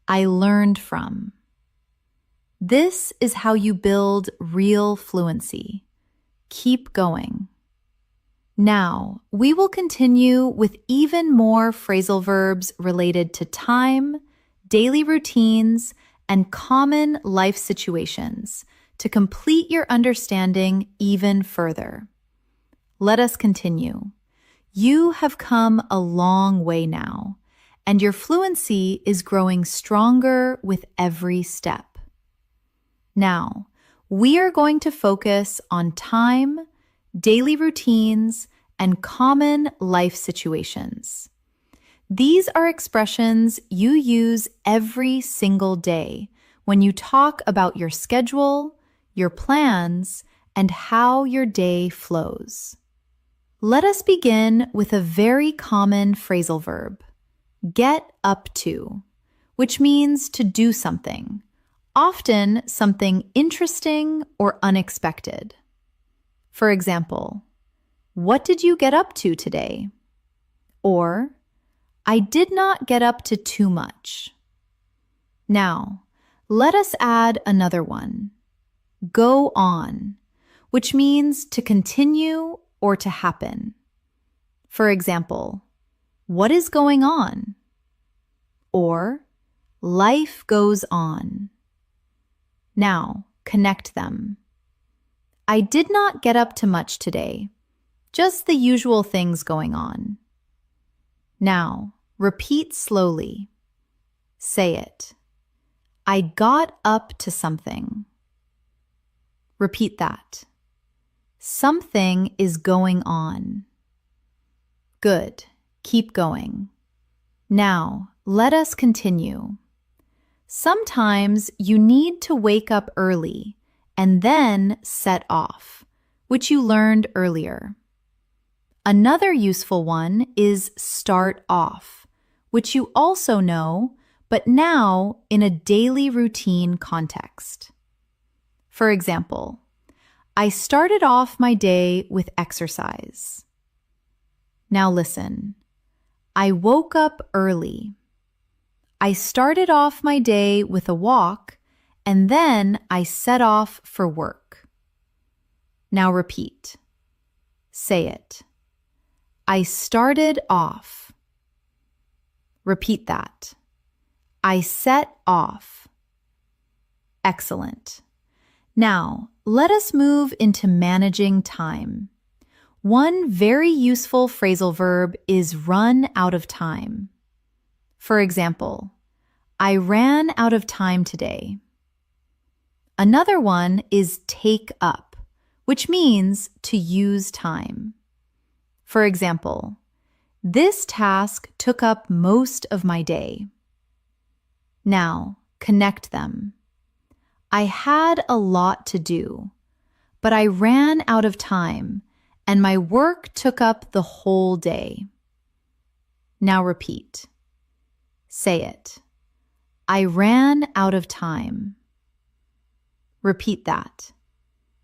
I learned from. This is how you build real fluency. Keep going. Now, we will continue with even more phrasal verbs related to time, daily routines, and common life situations to complete your understanding even further. Let us continue. You have come a long way now, and your fluency is growing stronger with every step. Now, we are going to focus on time, daily routines, and common life situations. These are expressions you use every single day when you talk about your schedule, your plans, and how your day flows. Let us begin with a very common phrasal verb, get up to, which means to do something, often something interesting or unexpected. For example, what did you get up to today? Or, I did not get up to too much. Now, let us add another one, go on, which means to continue or to happen. For example, what is going on? Or, life goes on. Now, connect them. I did not get up to much today, just the usual things going on. Now, repeat slowly. Say it. I got up to something. Repeat that. Something is going on. Good. Keep going. Now, let us continue. Sometimes you need to wake up early and then set off, which you learned earlier. Another useful one is start off, which you also know, but now in a daily routine context. For example, I started off my day with exercise. Now listen. I woke up early. I started off my day with a walk, and then I set off for work. Now repeat. Say it. I started off. Repeat that. I set off. Excellent. Now, let us move into managing time. One very useful phrasal verb is run out of time. For example, I ran out of time today. Another one is take up, which means to use time. For example, this task took up most of my day. Now, connect them. I had a lot to do, but I ran out of time, and my work took up the whole day. Now repeat. Say it. I ran out of time. Repeat that.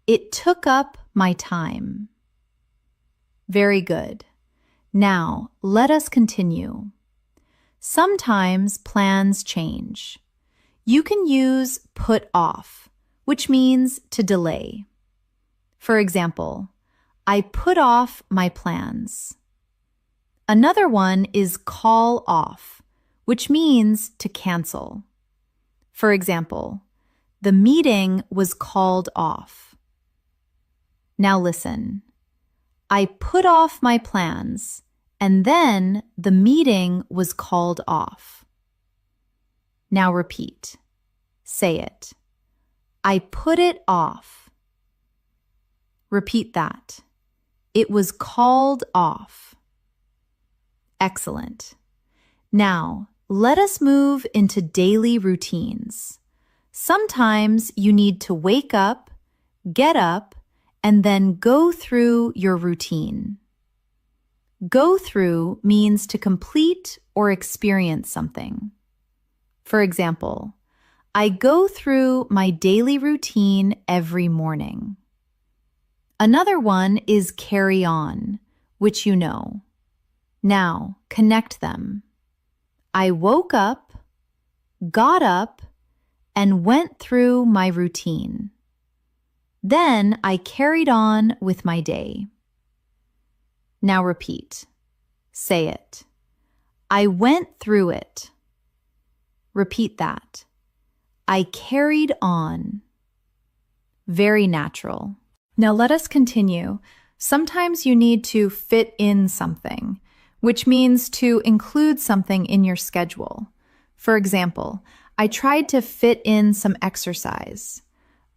It took up my time. Very good. Now, let us continue. Sometimes plans change. You can use put off, which means to delay. For example, I put off my plans. Another one is call off, which means to cancel. For example, the meeting was called off. Now listen. I put off my plans, and then the meeting was called off. Now repeat. Say it. I put it off. Repeat that. It was called off. Excellent. Now, let us move into daily routines. Sometimes you need to wake up, get up, and then go through your routine. Go through means to complete or experience something. For example, I go through my daily routine every morning. Another one is carry on, which you know. Now, connect them. I woke up, got up, and went through my routine. Then I carried on with my day. Now repeat. Say it. I went through it. Repeat that. I carried on. Very natural. Now let us continue. Sometimes you need to fit in something, which means to include something in your schedule. For example, I tried to fit in some exercise.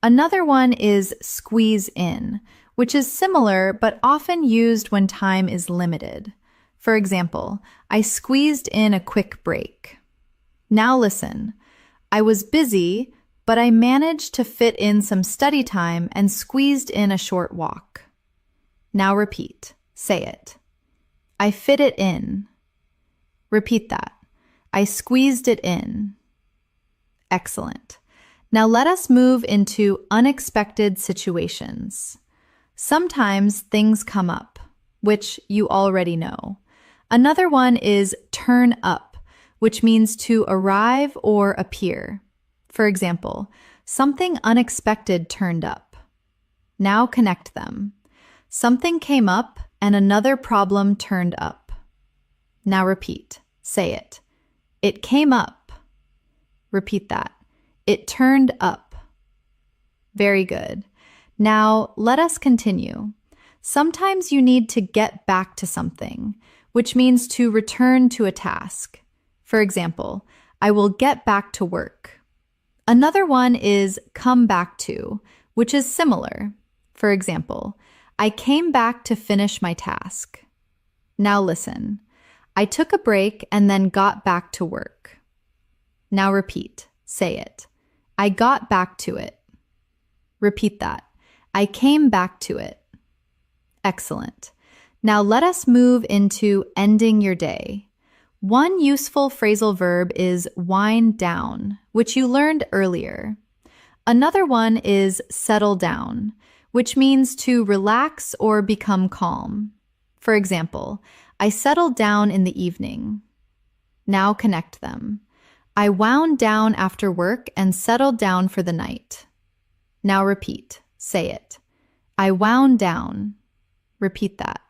Another one is squeeze in, which is similar but often used when time is limited. For example, I squeezed in a quick break. Now listen. I was busy, but I managed to fit in some study time and squeezed in a short walk. Now repeat. Say it. I fit it in. Repeat that. I squeezed it in. Excellent. Now let us move into unexpected situations. Sometimes things come up, which you already know. Another one is turn up, which means to arrive or appear. For example, something unexpected turned up. Now connect them. Something came up and another problem turned up. Now repeat. Say it. It came up. Repeat that. It turned up. Very good. Now let us continue. Sometimes you need to get back to something, which means to return to a task. For example, I will get back to work. Another one is come back to, which is similar. For example, I came back to finish my task. Now listen. I took a break and then got back to work. Now repeat. Say it. I got back to it. Repeat that. I came back to it. Excellent. Now let us move into ending your day. One useful phrasal verb is wind down, which you learned earlier. Another one is settle down, which means to relax or become calm. For example, I settled down in the evening. Now connect them. I wound down after work and settled down for the night. Now repeat. Say it. I wound down. Repeat that.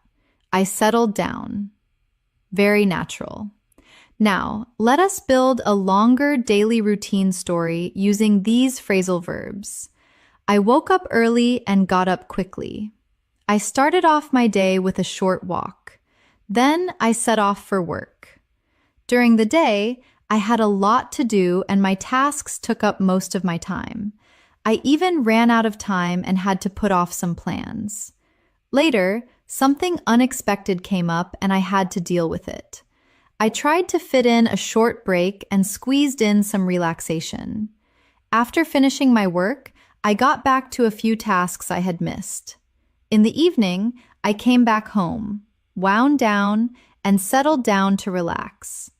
I settled down. Very natural. Now, let us build a longer daily routine story using these phrasal verbs. I woke up early and got up quickly. I started off my day with a short walk. Then I set off for work. During the day, I had a lot to do and my tasks took up most of my time. I even ran out of time and had to put off some plans. Later, something unexpected came up and I had to deal with it. I tried to fit in a short break and squeezed in some relaxation. After finishing my work, I got back to a few tasks I had missed. In the evening, I came back home, wound down, and settled down to relax.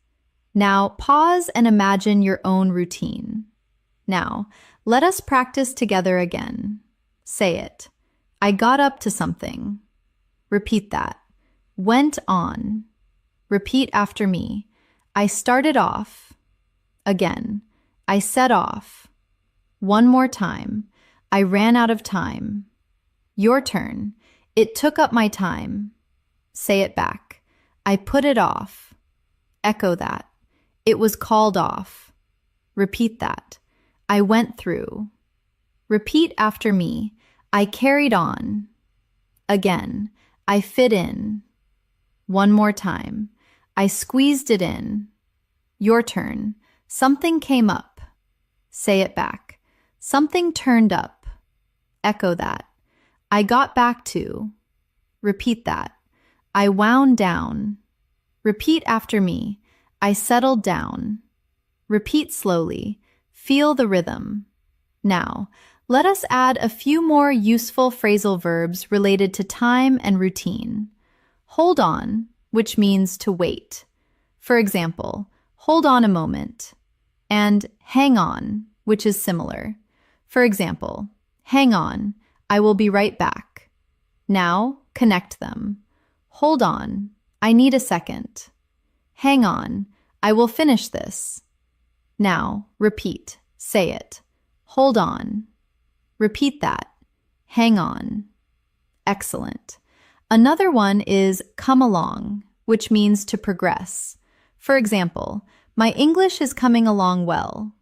Now, pause and imagine your own routine. Now, let us practice together again. Say it. I got up to something. Repeat that. Went on. Repeat after me. I started off. Again. I set off. One more time. I ran out of time. Your turn. It took up my time. Say it back. I put it off. Echo that. It was called off. Repeat that. I went through. Repeat after me. I carried on. Again. I fit in. One more time. I squeezed it in. Your turn. Something came up. Say it back. Something turned up. Echo that. I got back to. Repeat that. I wound down. Repeat after me. I settled down. Repeat slowly. Feel the rhythm. Now, let us add a few more useful phrasal verbs related to time and routine. Hold on, which means to wait. For example, hold on a moment. And hang on, which is similar. For example, hang on, I will be right back. Now, connect them. Hold on, I need a second. Hang on, I will finish this. Now, repeat. Say it. Hold on. Repeat that. Hang on. Excellent. Another one is come along, which means to progress. For example, My English is coming along well.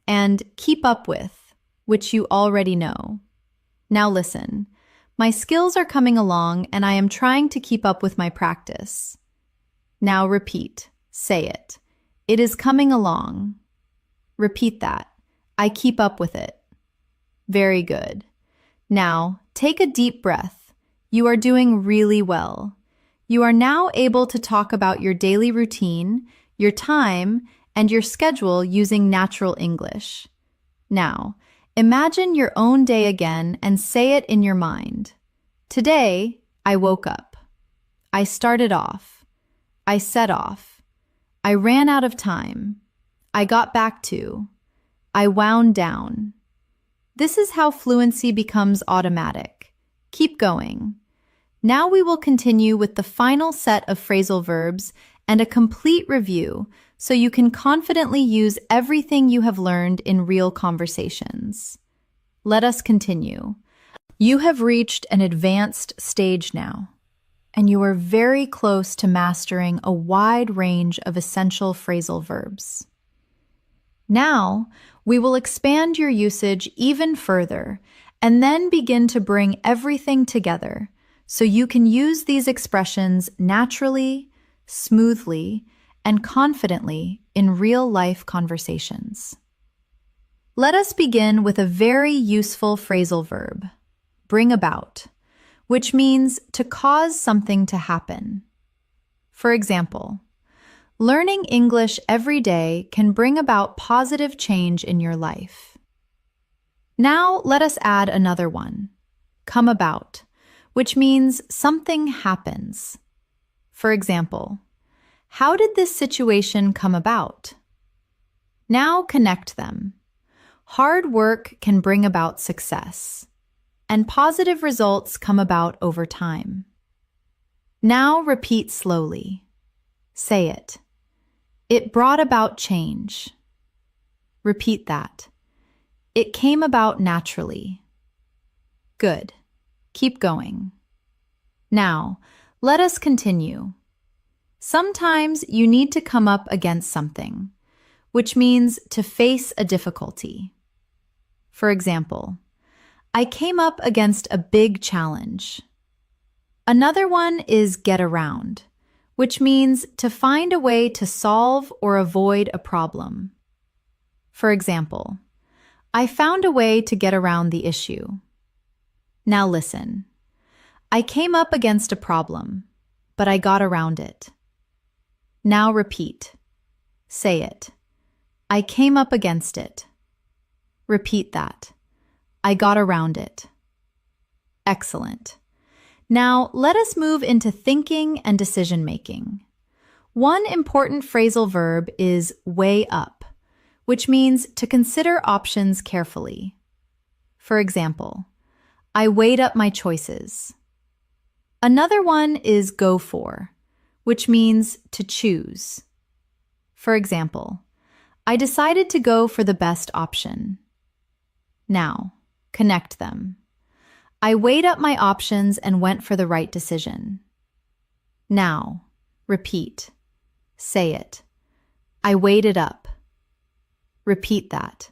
And keep up with, which you already know. Now listen. My skills are coming along and I am trying to keep up with my practice. Now repeat. Say it. It is coming along. Repeat that. I keep up with it. Very good. Now, take a deep breath. You are doing really well. You are now able to talk about your daily routine, your time, and your schedule using natural English. Now, imagine your own day again and say it in your mind. Today, I woke up. I started off. I set off. I ran out of time. I got back to. I wound down. This is how fluency becomes automatic. Keep going. Now we will continue with the final set of phrasal verbs and a complete review so you can confidently use everything you have learned in real conversations. Let us continue. You have reached an advanced stage now, and you are very close to mastering a wide range of essential phrasal verbs. Now, we will expand your usage even further and then begin to bring everything together so you can use these expressions naturally, smoothly, and confidently in real-life conversations. Let us begin with a very useful phrasal verb, bring about, which means to cause something to happen. For example, learning English every day can bring about positive change in your life. Now let us add another one, come about, which means something happens. For example, how did this situation come about? Now connect them. Hard work can bring about success, and positive results come about over time. Now repeat slowly. Say it. It brought about change. Repeat that. It came about naturally. Good. Keep going. Now, let us continue. Sometimes you need to come up against something, which means to face a difficulty. For example, I came up against a big challenge. Another one is get around, which means to find a way to solve or avoid a problem. For example, I found a way to get around the issue. Now listen. I came up against a problem, but I got around it. Now repeat. Say it. I came up against it. Repeat that. I got around it. Excellent. Now let us move into thinking and decision-making. One important phrasal verb is weigh up, which means to consider options carefully. For example, I weighed up my choices. Another one is go for, which means to choose. For example, I decided to go for the best option. Now, connect them. I weighed up my options and went for the right decision. Now, repeat. Say it. I weighed it up. Repeat that.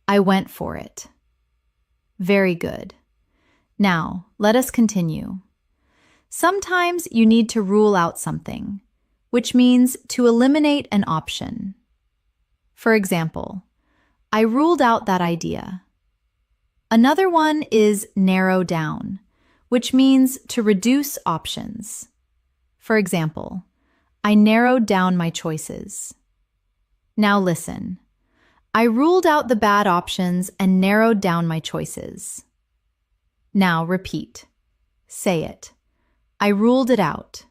I went for it. Very good. Now, let us continue. Sometimes you need to rule out something, which means to eliminate an option. For example, I ruled out that idea. Another one is narrow down, which means to reduce options. For example, I narrowed down my choices. Now listen. I ruled out the bad options and narrowed down my choices. Now repeat. Say it. I ruled it out.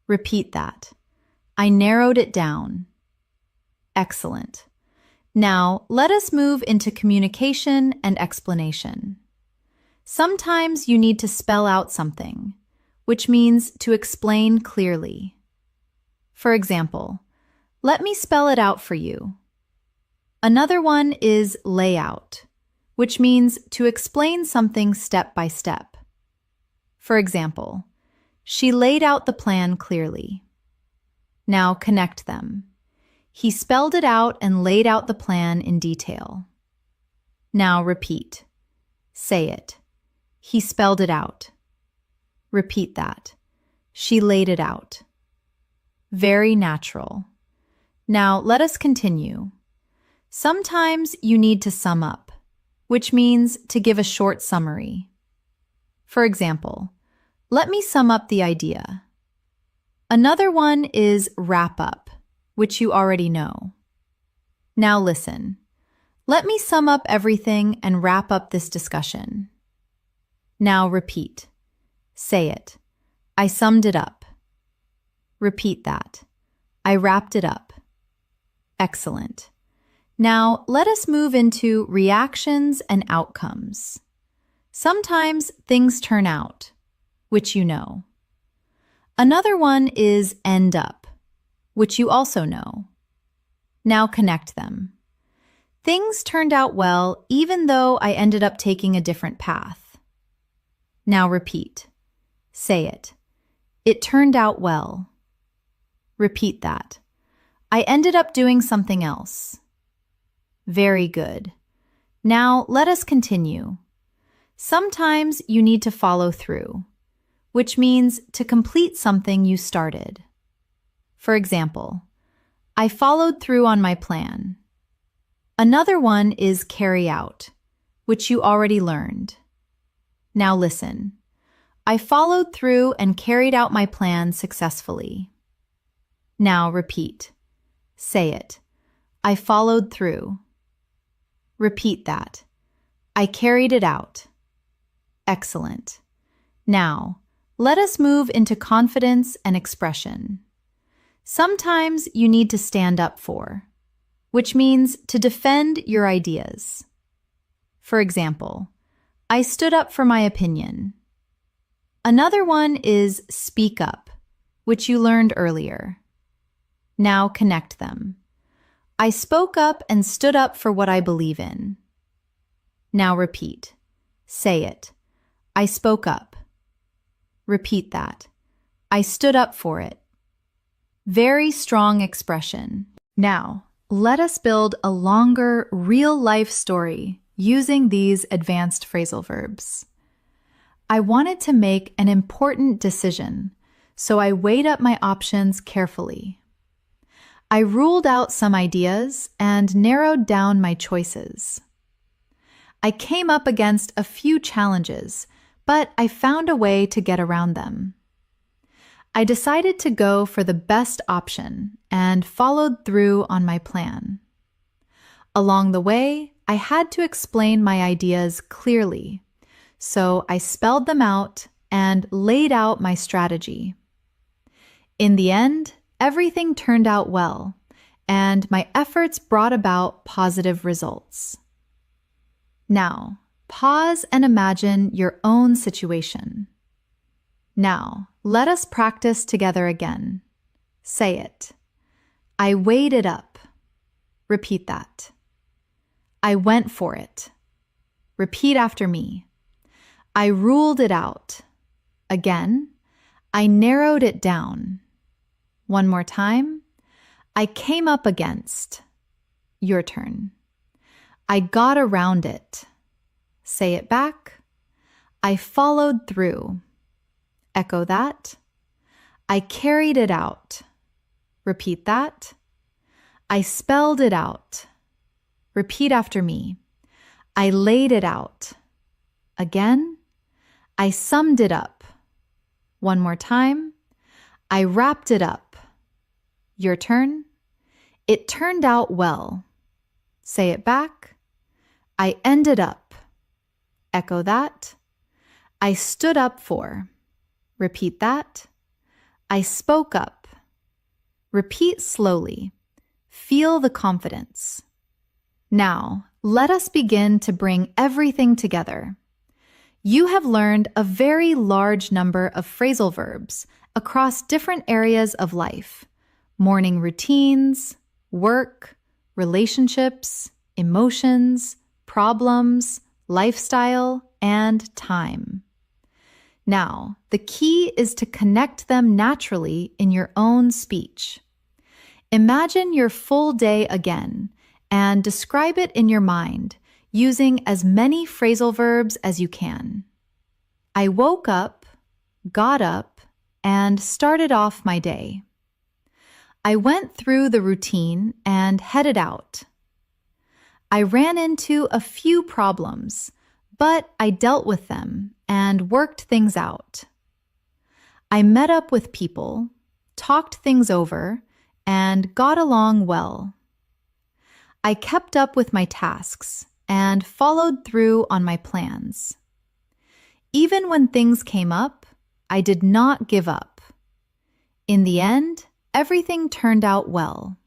Repeat that. I narrowed it down. Excellent. Now, let us move into communication and explanation. Sometimes you need to spell out something, which means to explain clearly. For example, let me spell it out for you. Another one is lay out, which means to explain something step by step. For example, she laid out the plan clearly. Now connect them. He spelled it out and laid out the plan in detail. Now repeat. Say it. He spelled it out. Repeat that. She laid it out. Very natural. Now let us continue. Sometimes you need to sum up, which means to give a short summary. For example, let me sum up the idea. Another one is wrap up, which you already know. Now listen. Let me sum up everything and wrap up this discussion. Now repeat. Say it. I summed it up. Repeat that. I wrapped it up. Excellent. Now let us move into reactions and outcomes. Sometimes things turn out, which you know. Another one is end up, which you also know. Now connect them. Things turned out well even though I ended up taking a different path. Now repeat. Say it. It turned out well. Repeat that. I ended up doing something else. Very good. Now let us continue. Sometimes you need to follow through, which means to complete something you started. For example, I followed through on my plan. Another one is carry out, which you already learned. Now listen. I followed through and carried out my plan successfully. Now repeat. Say it. I followed through. Repeat that. I carried it out. Excellent. Now, let us move into confidence and expression. Sometimes you need to stand up for, which means to defend your ideas. For example, I stood up for my opinion. Another one is speak up, which you learned earlier. Now connect them. I spoke up and stood up for what I believe in. Now repeat. Say it. I spoke up. Repeat that. I stood up for it. Very strong expression. Now, let us build a longer, real-life story using these advanced phrasal verbs. I wanted to make an important decision, so I weighed up my options carefully. I ruled out some ideas and narrowed down my choices. I came up against a few challenges, but I found a way to get around them. I decided to go for the best option and followed through on my plan. Along the way, I had to explain my ideas clearly, so I spelled them out and laid out my strategy. In the end, everything turned out well, and my efforts brought about positive results. Now, pause and imagine your own situation. Now, let us practice together again. Say it. I weighed it up. Repeat that. I went for it. Repeat after me. I ruled it out. Again, I narrowed it down. One more time. I came up against. Your turn. I got around it. Say it back. I followed through. Echo that. I carried it out. Repeat that. I spelled it out. Repeat after me. I laid it out. Again. I summed it up. One more time. I wrapped it up. Your turn. It turned out well. Say it back. I ended up. Echo that. I stood up for. Repeat that. I spoke up. Repeat slowly. Feel the confidence. Now, let us begin to bring everything together. You have learned a very large number of phrasal verbs across different areas of life: morning routines, work, relationships, emotions, problems, lifestyle, and time. Now, the key is to connect them naturally in your own speech. Imagine your full day again and describe it in your mind using as many phrasal verbs as you can. I woke up, got up, and started off my day. I went through the routine and headed out. I ran into a few problems, but I dealt with them and worked things out. I met up with people, talked things over, and got along well. I kept up with my tasks and followed through on my plans. Even when things came up, I did not give up. In the end, everything turned out well.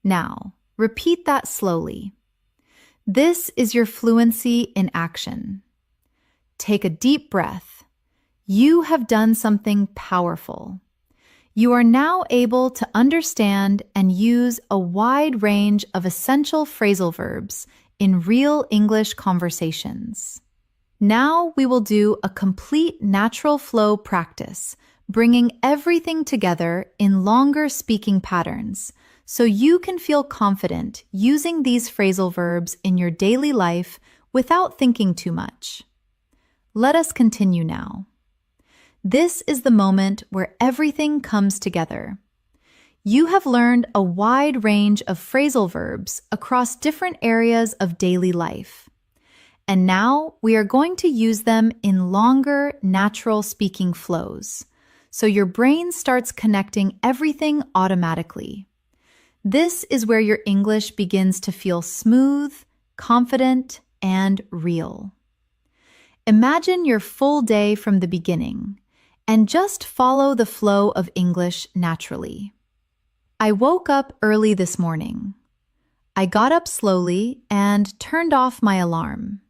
Now, repeat that slowly. This is your fluency in action. Take a deep breath. You have done something powerful. You are now able to understand and use a wide range of essential phrasal verbs in real English conversations. Now we will do a complete natural flow practice, bringing everything together in longer speaking patterns, so you can feel confident using these phrasal verbs in your daily life without thinking too much. Let us continue now. This is the moment where everything comes together. You have learned a wide range of phrasal verbs across different areas of daily life. And now we are going to use them in longer, natural speaking flows, so your brain starts connecting everything automatically. This is where your English begins to feel smooth, confident, and real. Imagine your full day from the beginning, and just follow the flow of English naturally. I woke up early this morning. I got up slowly and turned off my alarm.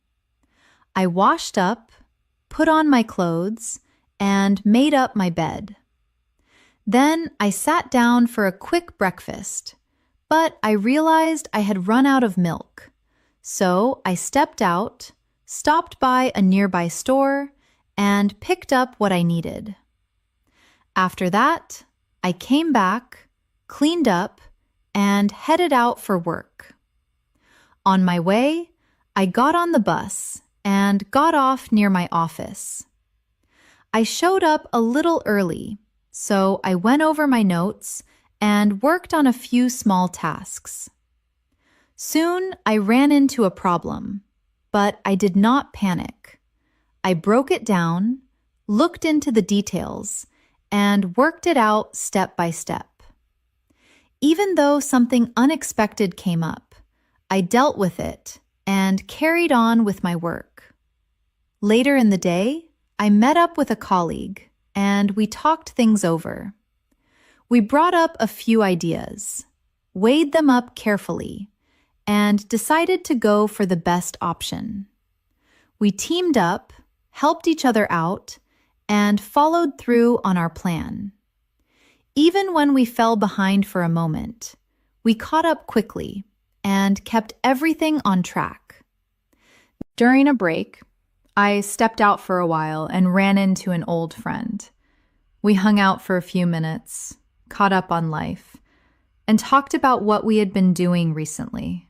I washed up, put on my clothes, and made up my bed. Then I sat down for a quick breakfast, but I realized I had run out of milk. So I stepped out, stopped by a nearby store, and picked up what I needed. After that, I came back, cleaned up, and headed out for work. On my way, I got on the bus and got off near my office. I showed up a little early, so I went over my notes and worked on a few small tasks. Soon, I ran into a problem, but I did not panic. I broke it down, looked into the details, and worked it out step by step. Even though something unexpected came up, I dealt with it and carried on with my work. Later in the day, I met up with a colleague and we talked things over. We brought up a few ideas, weighed them up carefully, and decided to go for the best option. We teamed up, helped each other out, and followed through on our plan. Even when we fell behind for a moment, we caught up quickly and kept everything on track. During a break, I stepped out for a while and ran into an old friend. We hung out for a few minutes, caught up on life, and talked about what we had been doing recently.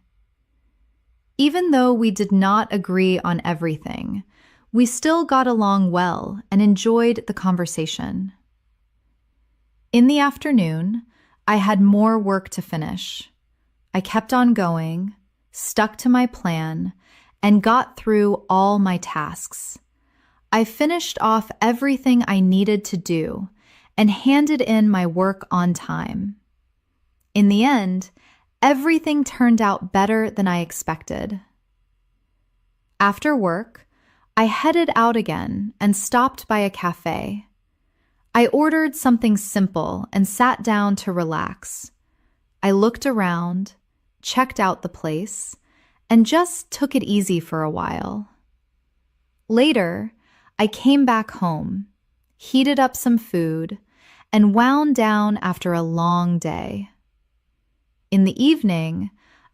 Even though we did not agree on everything, we still got along well and enjoyed the conversation. In the afternoon, I had more work to finish. I kept on going, stuck to my plan, and got through all my tasks. I finished off everything I needed to do and handed in my work on time. In the end, everything turned out better than I expected. After work, I headed out again and stopped by a cafe. I ordered something simple and sat down to relax. I looked around, checked out the place, and just took it easy for a while. Later, I came back home, heated up some food, and wound down after a long day. In the evening,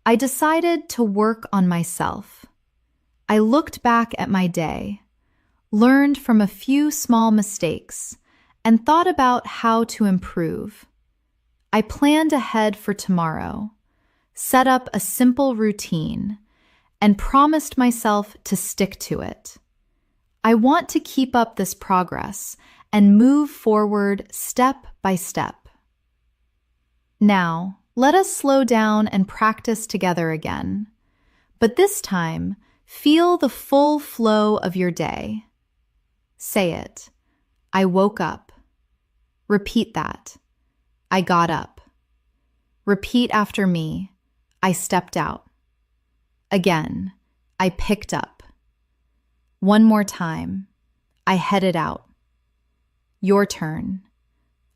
I decided to work on myself. I looked back at my day, learned from a few small mistakes, and thought about how to improve. I planned ahead for tomorrow, set up a simple routine, and promised myself to stick to it. I want to keep up this progress and move forward step by step. Now, let us slow down and practice together again. But this time, feel the full flow of your day. Say it. I woke up. Repeat that. I got up. Repeat after me. I stepped out. Again, I picked up. One more time. I headed out. Your turn.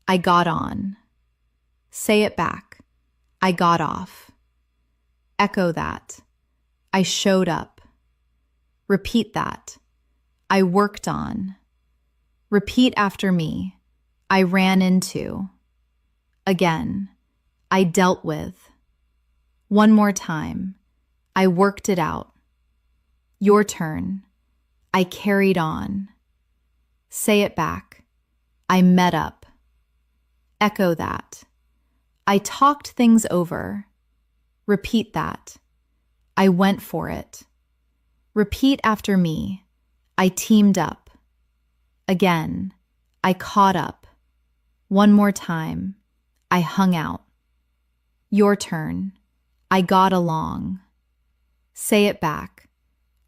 I got on. Say it back. I got off. Echo that. I showed up. Repeat that. I worked on. Repeat after me. I ran into. Again. I dealt with. One more time. I worked it out. Your turn. I carried on. Say it back. I met up. Echo that. I talked things over. Repeat that. I went for it. Repeat after me. I teamed up. Again. I caught up. One more time. I hung out. Your turn. I got along. Say it back.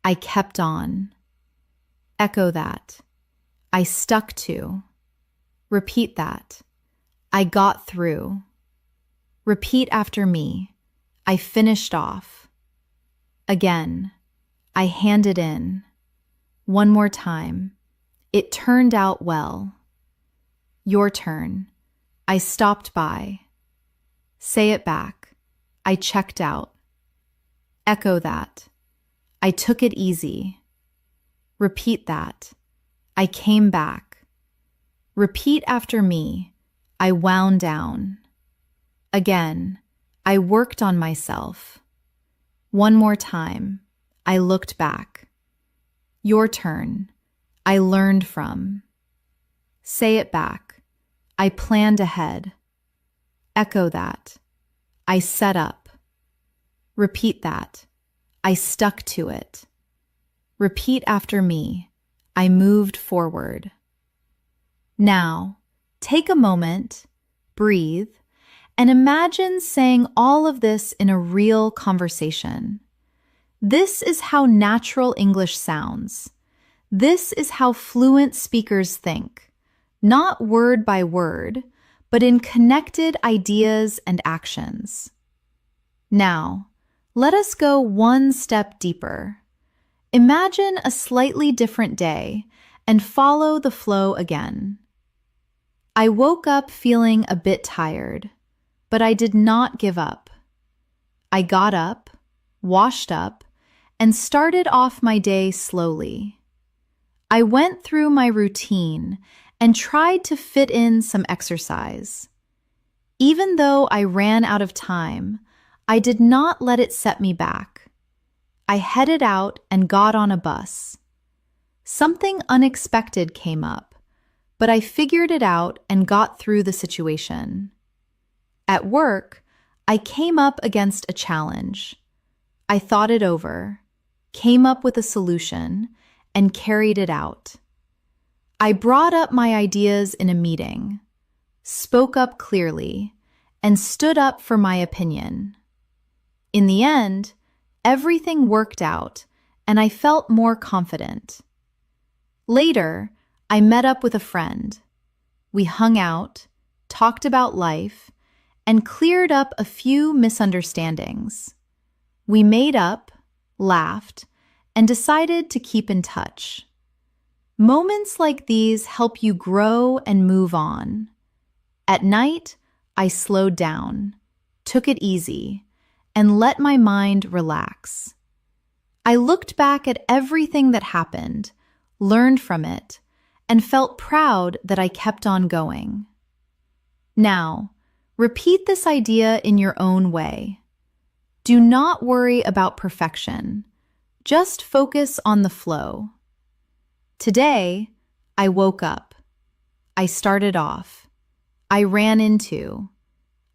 I kept on. Echo that. I stuck to. Repeat that. I got through. Repeat after me. I finished off. Again. I handed in. One more time. It turned out well. Your turn. I stopped by. Say it back. I checked out. Echo that. I took it easy. Repeat that. I came back. Repeat after me. I wound down. Again. I worked on myself. One more time. I looked back. Your turn. I learned from. Say it back. I planned ahead. Echo that. I set up. Repeat that. I stuck to it. Repeat after me. I moved forward. Now, take a moment, breathe, and imagine saying all of this in a real conversation. This is how natural English sounds. This is how fluent speakers think, not word by word, but in connected ideas and actions. Now, let us go one step deeper. Imagine a slightly different day and follow the flow again. I woke up feeling a bit tired, but I did not give up. I got up, washed up, and started off my day slowly. I went through my routine and tried to fit in some exercise. Even though I ran out of time, I did not let it set me back. I headed out and got on a bus. Something unexpected came up, but I figured it out and got through the situation. At work, I came up against a challenge. I thought it over, came up with a solution, and carried it out. I brought up my ideas in a meeting, spoke up clearly, and stood up for my opinion. In the end, everything worked out, and I felt more confident. Later, I met up with a friend. We hung out, talked about life, and cleared up a few misunderstandings. We made up, laughed, and decided to keep in touch. Moments like these help you grow and move on. At night, I slowed down, took it easy, and let my mind relax. I looked back at everything that happened, learned from it, and felt proud that I kept on going. Now, repeat this idea in your own way. Do not worry about perfection. Just focus on the flow. Today, I woke up. I started off. I ran into.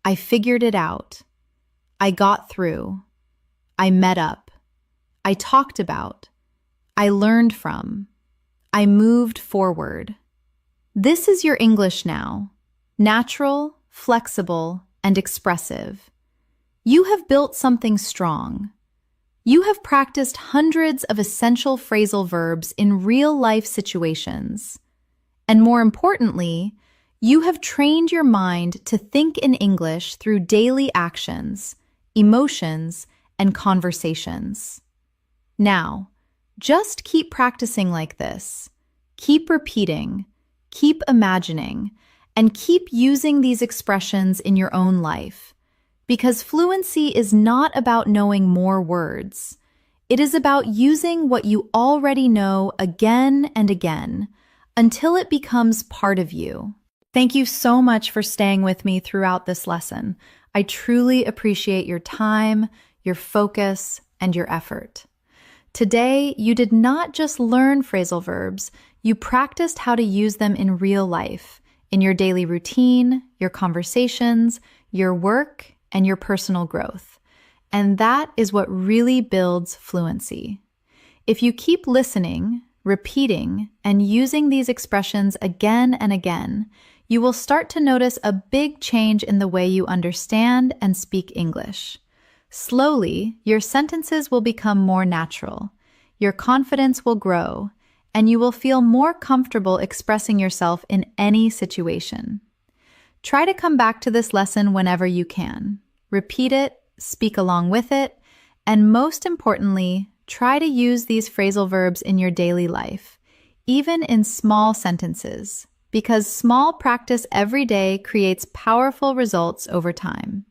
I figured it out. I got through. I met up. I talked about. I learned from. I moved forward. This is your English now. Natural, flexible, and expressive. You have built something strong. You have practiced hundreds of essential phrasal verbs in real-life situations. And more importantly, you have trained your mind to think in English through daily actions, emotions, and conversations. Now, just keep practicing like this. Keep repeating, keep imagining, and keep using these expressions in your own life. Because fluency is not about knowing more words. It is about using what you already know again and again until it becomes part of you. Thank you so much for staying with me throughout this lesson. I truly appreciate your time, your focus, and your effort. Today, you did not just learn phrasal verbs, you practiced how to use them in real life, in your daily routine, your conversations, your work, and your personal growth. And that is what really builds fluency. If you keep listening, repeating, and using these expressions again and again, you will start to notice a big change in the way you understand and speak English. Slowly, your sentences will become more natural, your confidence will grow, and you will feel more comfortable expressing yourself in any situation. Try to come back to this lesson whenever you can. Repeat it, speak along with it, and most importantly, try to use these phrasal verbs in your daily life, even in small sentences, because small practice every day creates powerful results over time.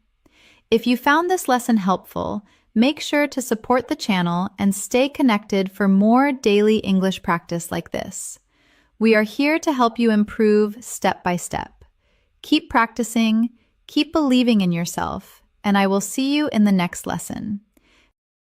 If you found this lesson helpful, make sure to support the channel and stay connected for more daily English practice like this. We are here to help you improve step by step. Keep practicing, keep believing in yourself, and I will see you in the next lesson.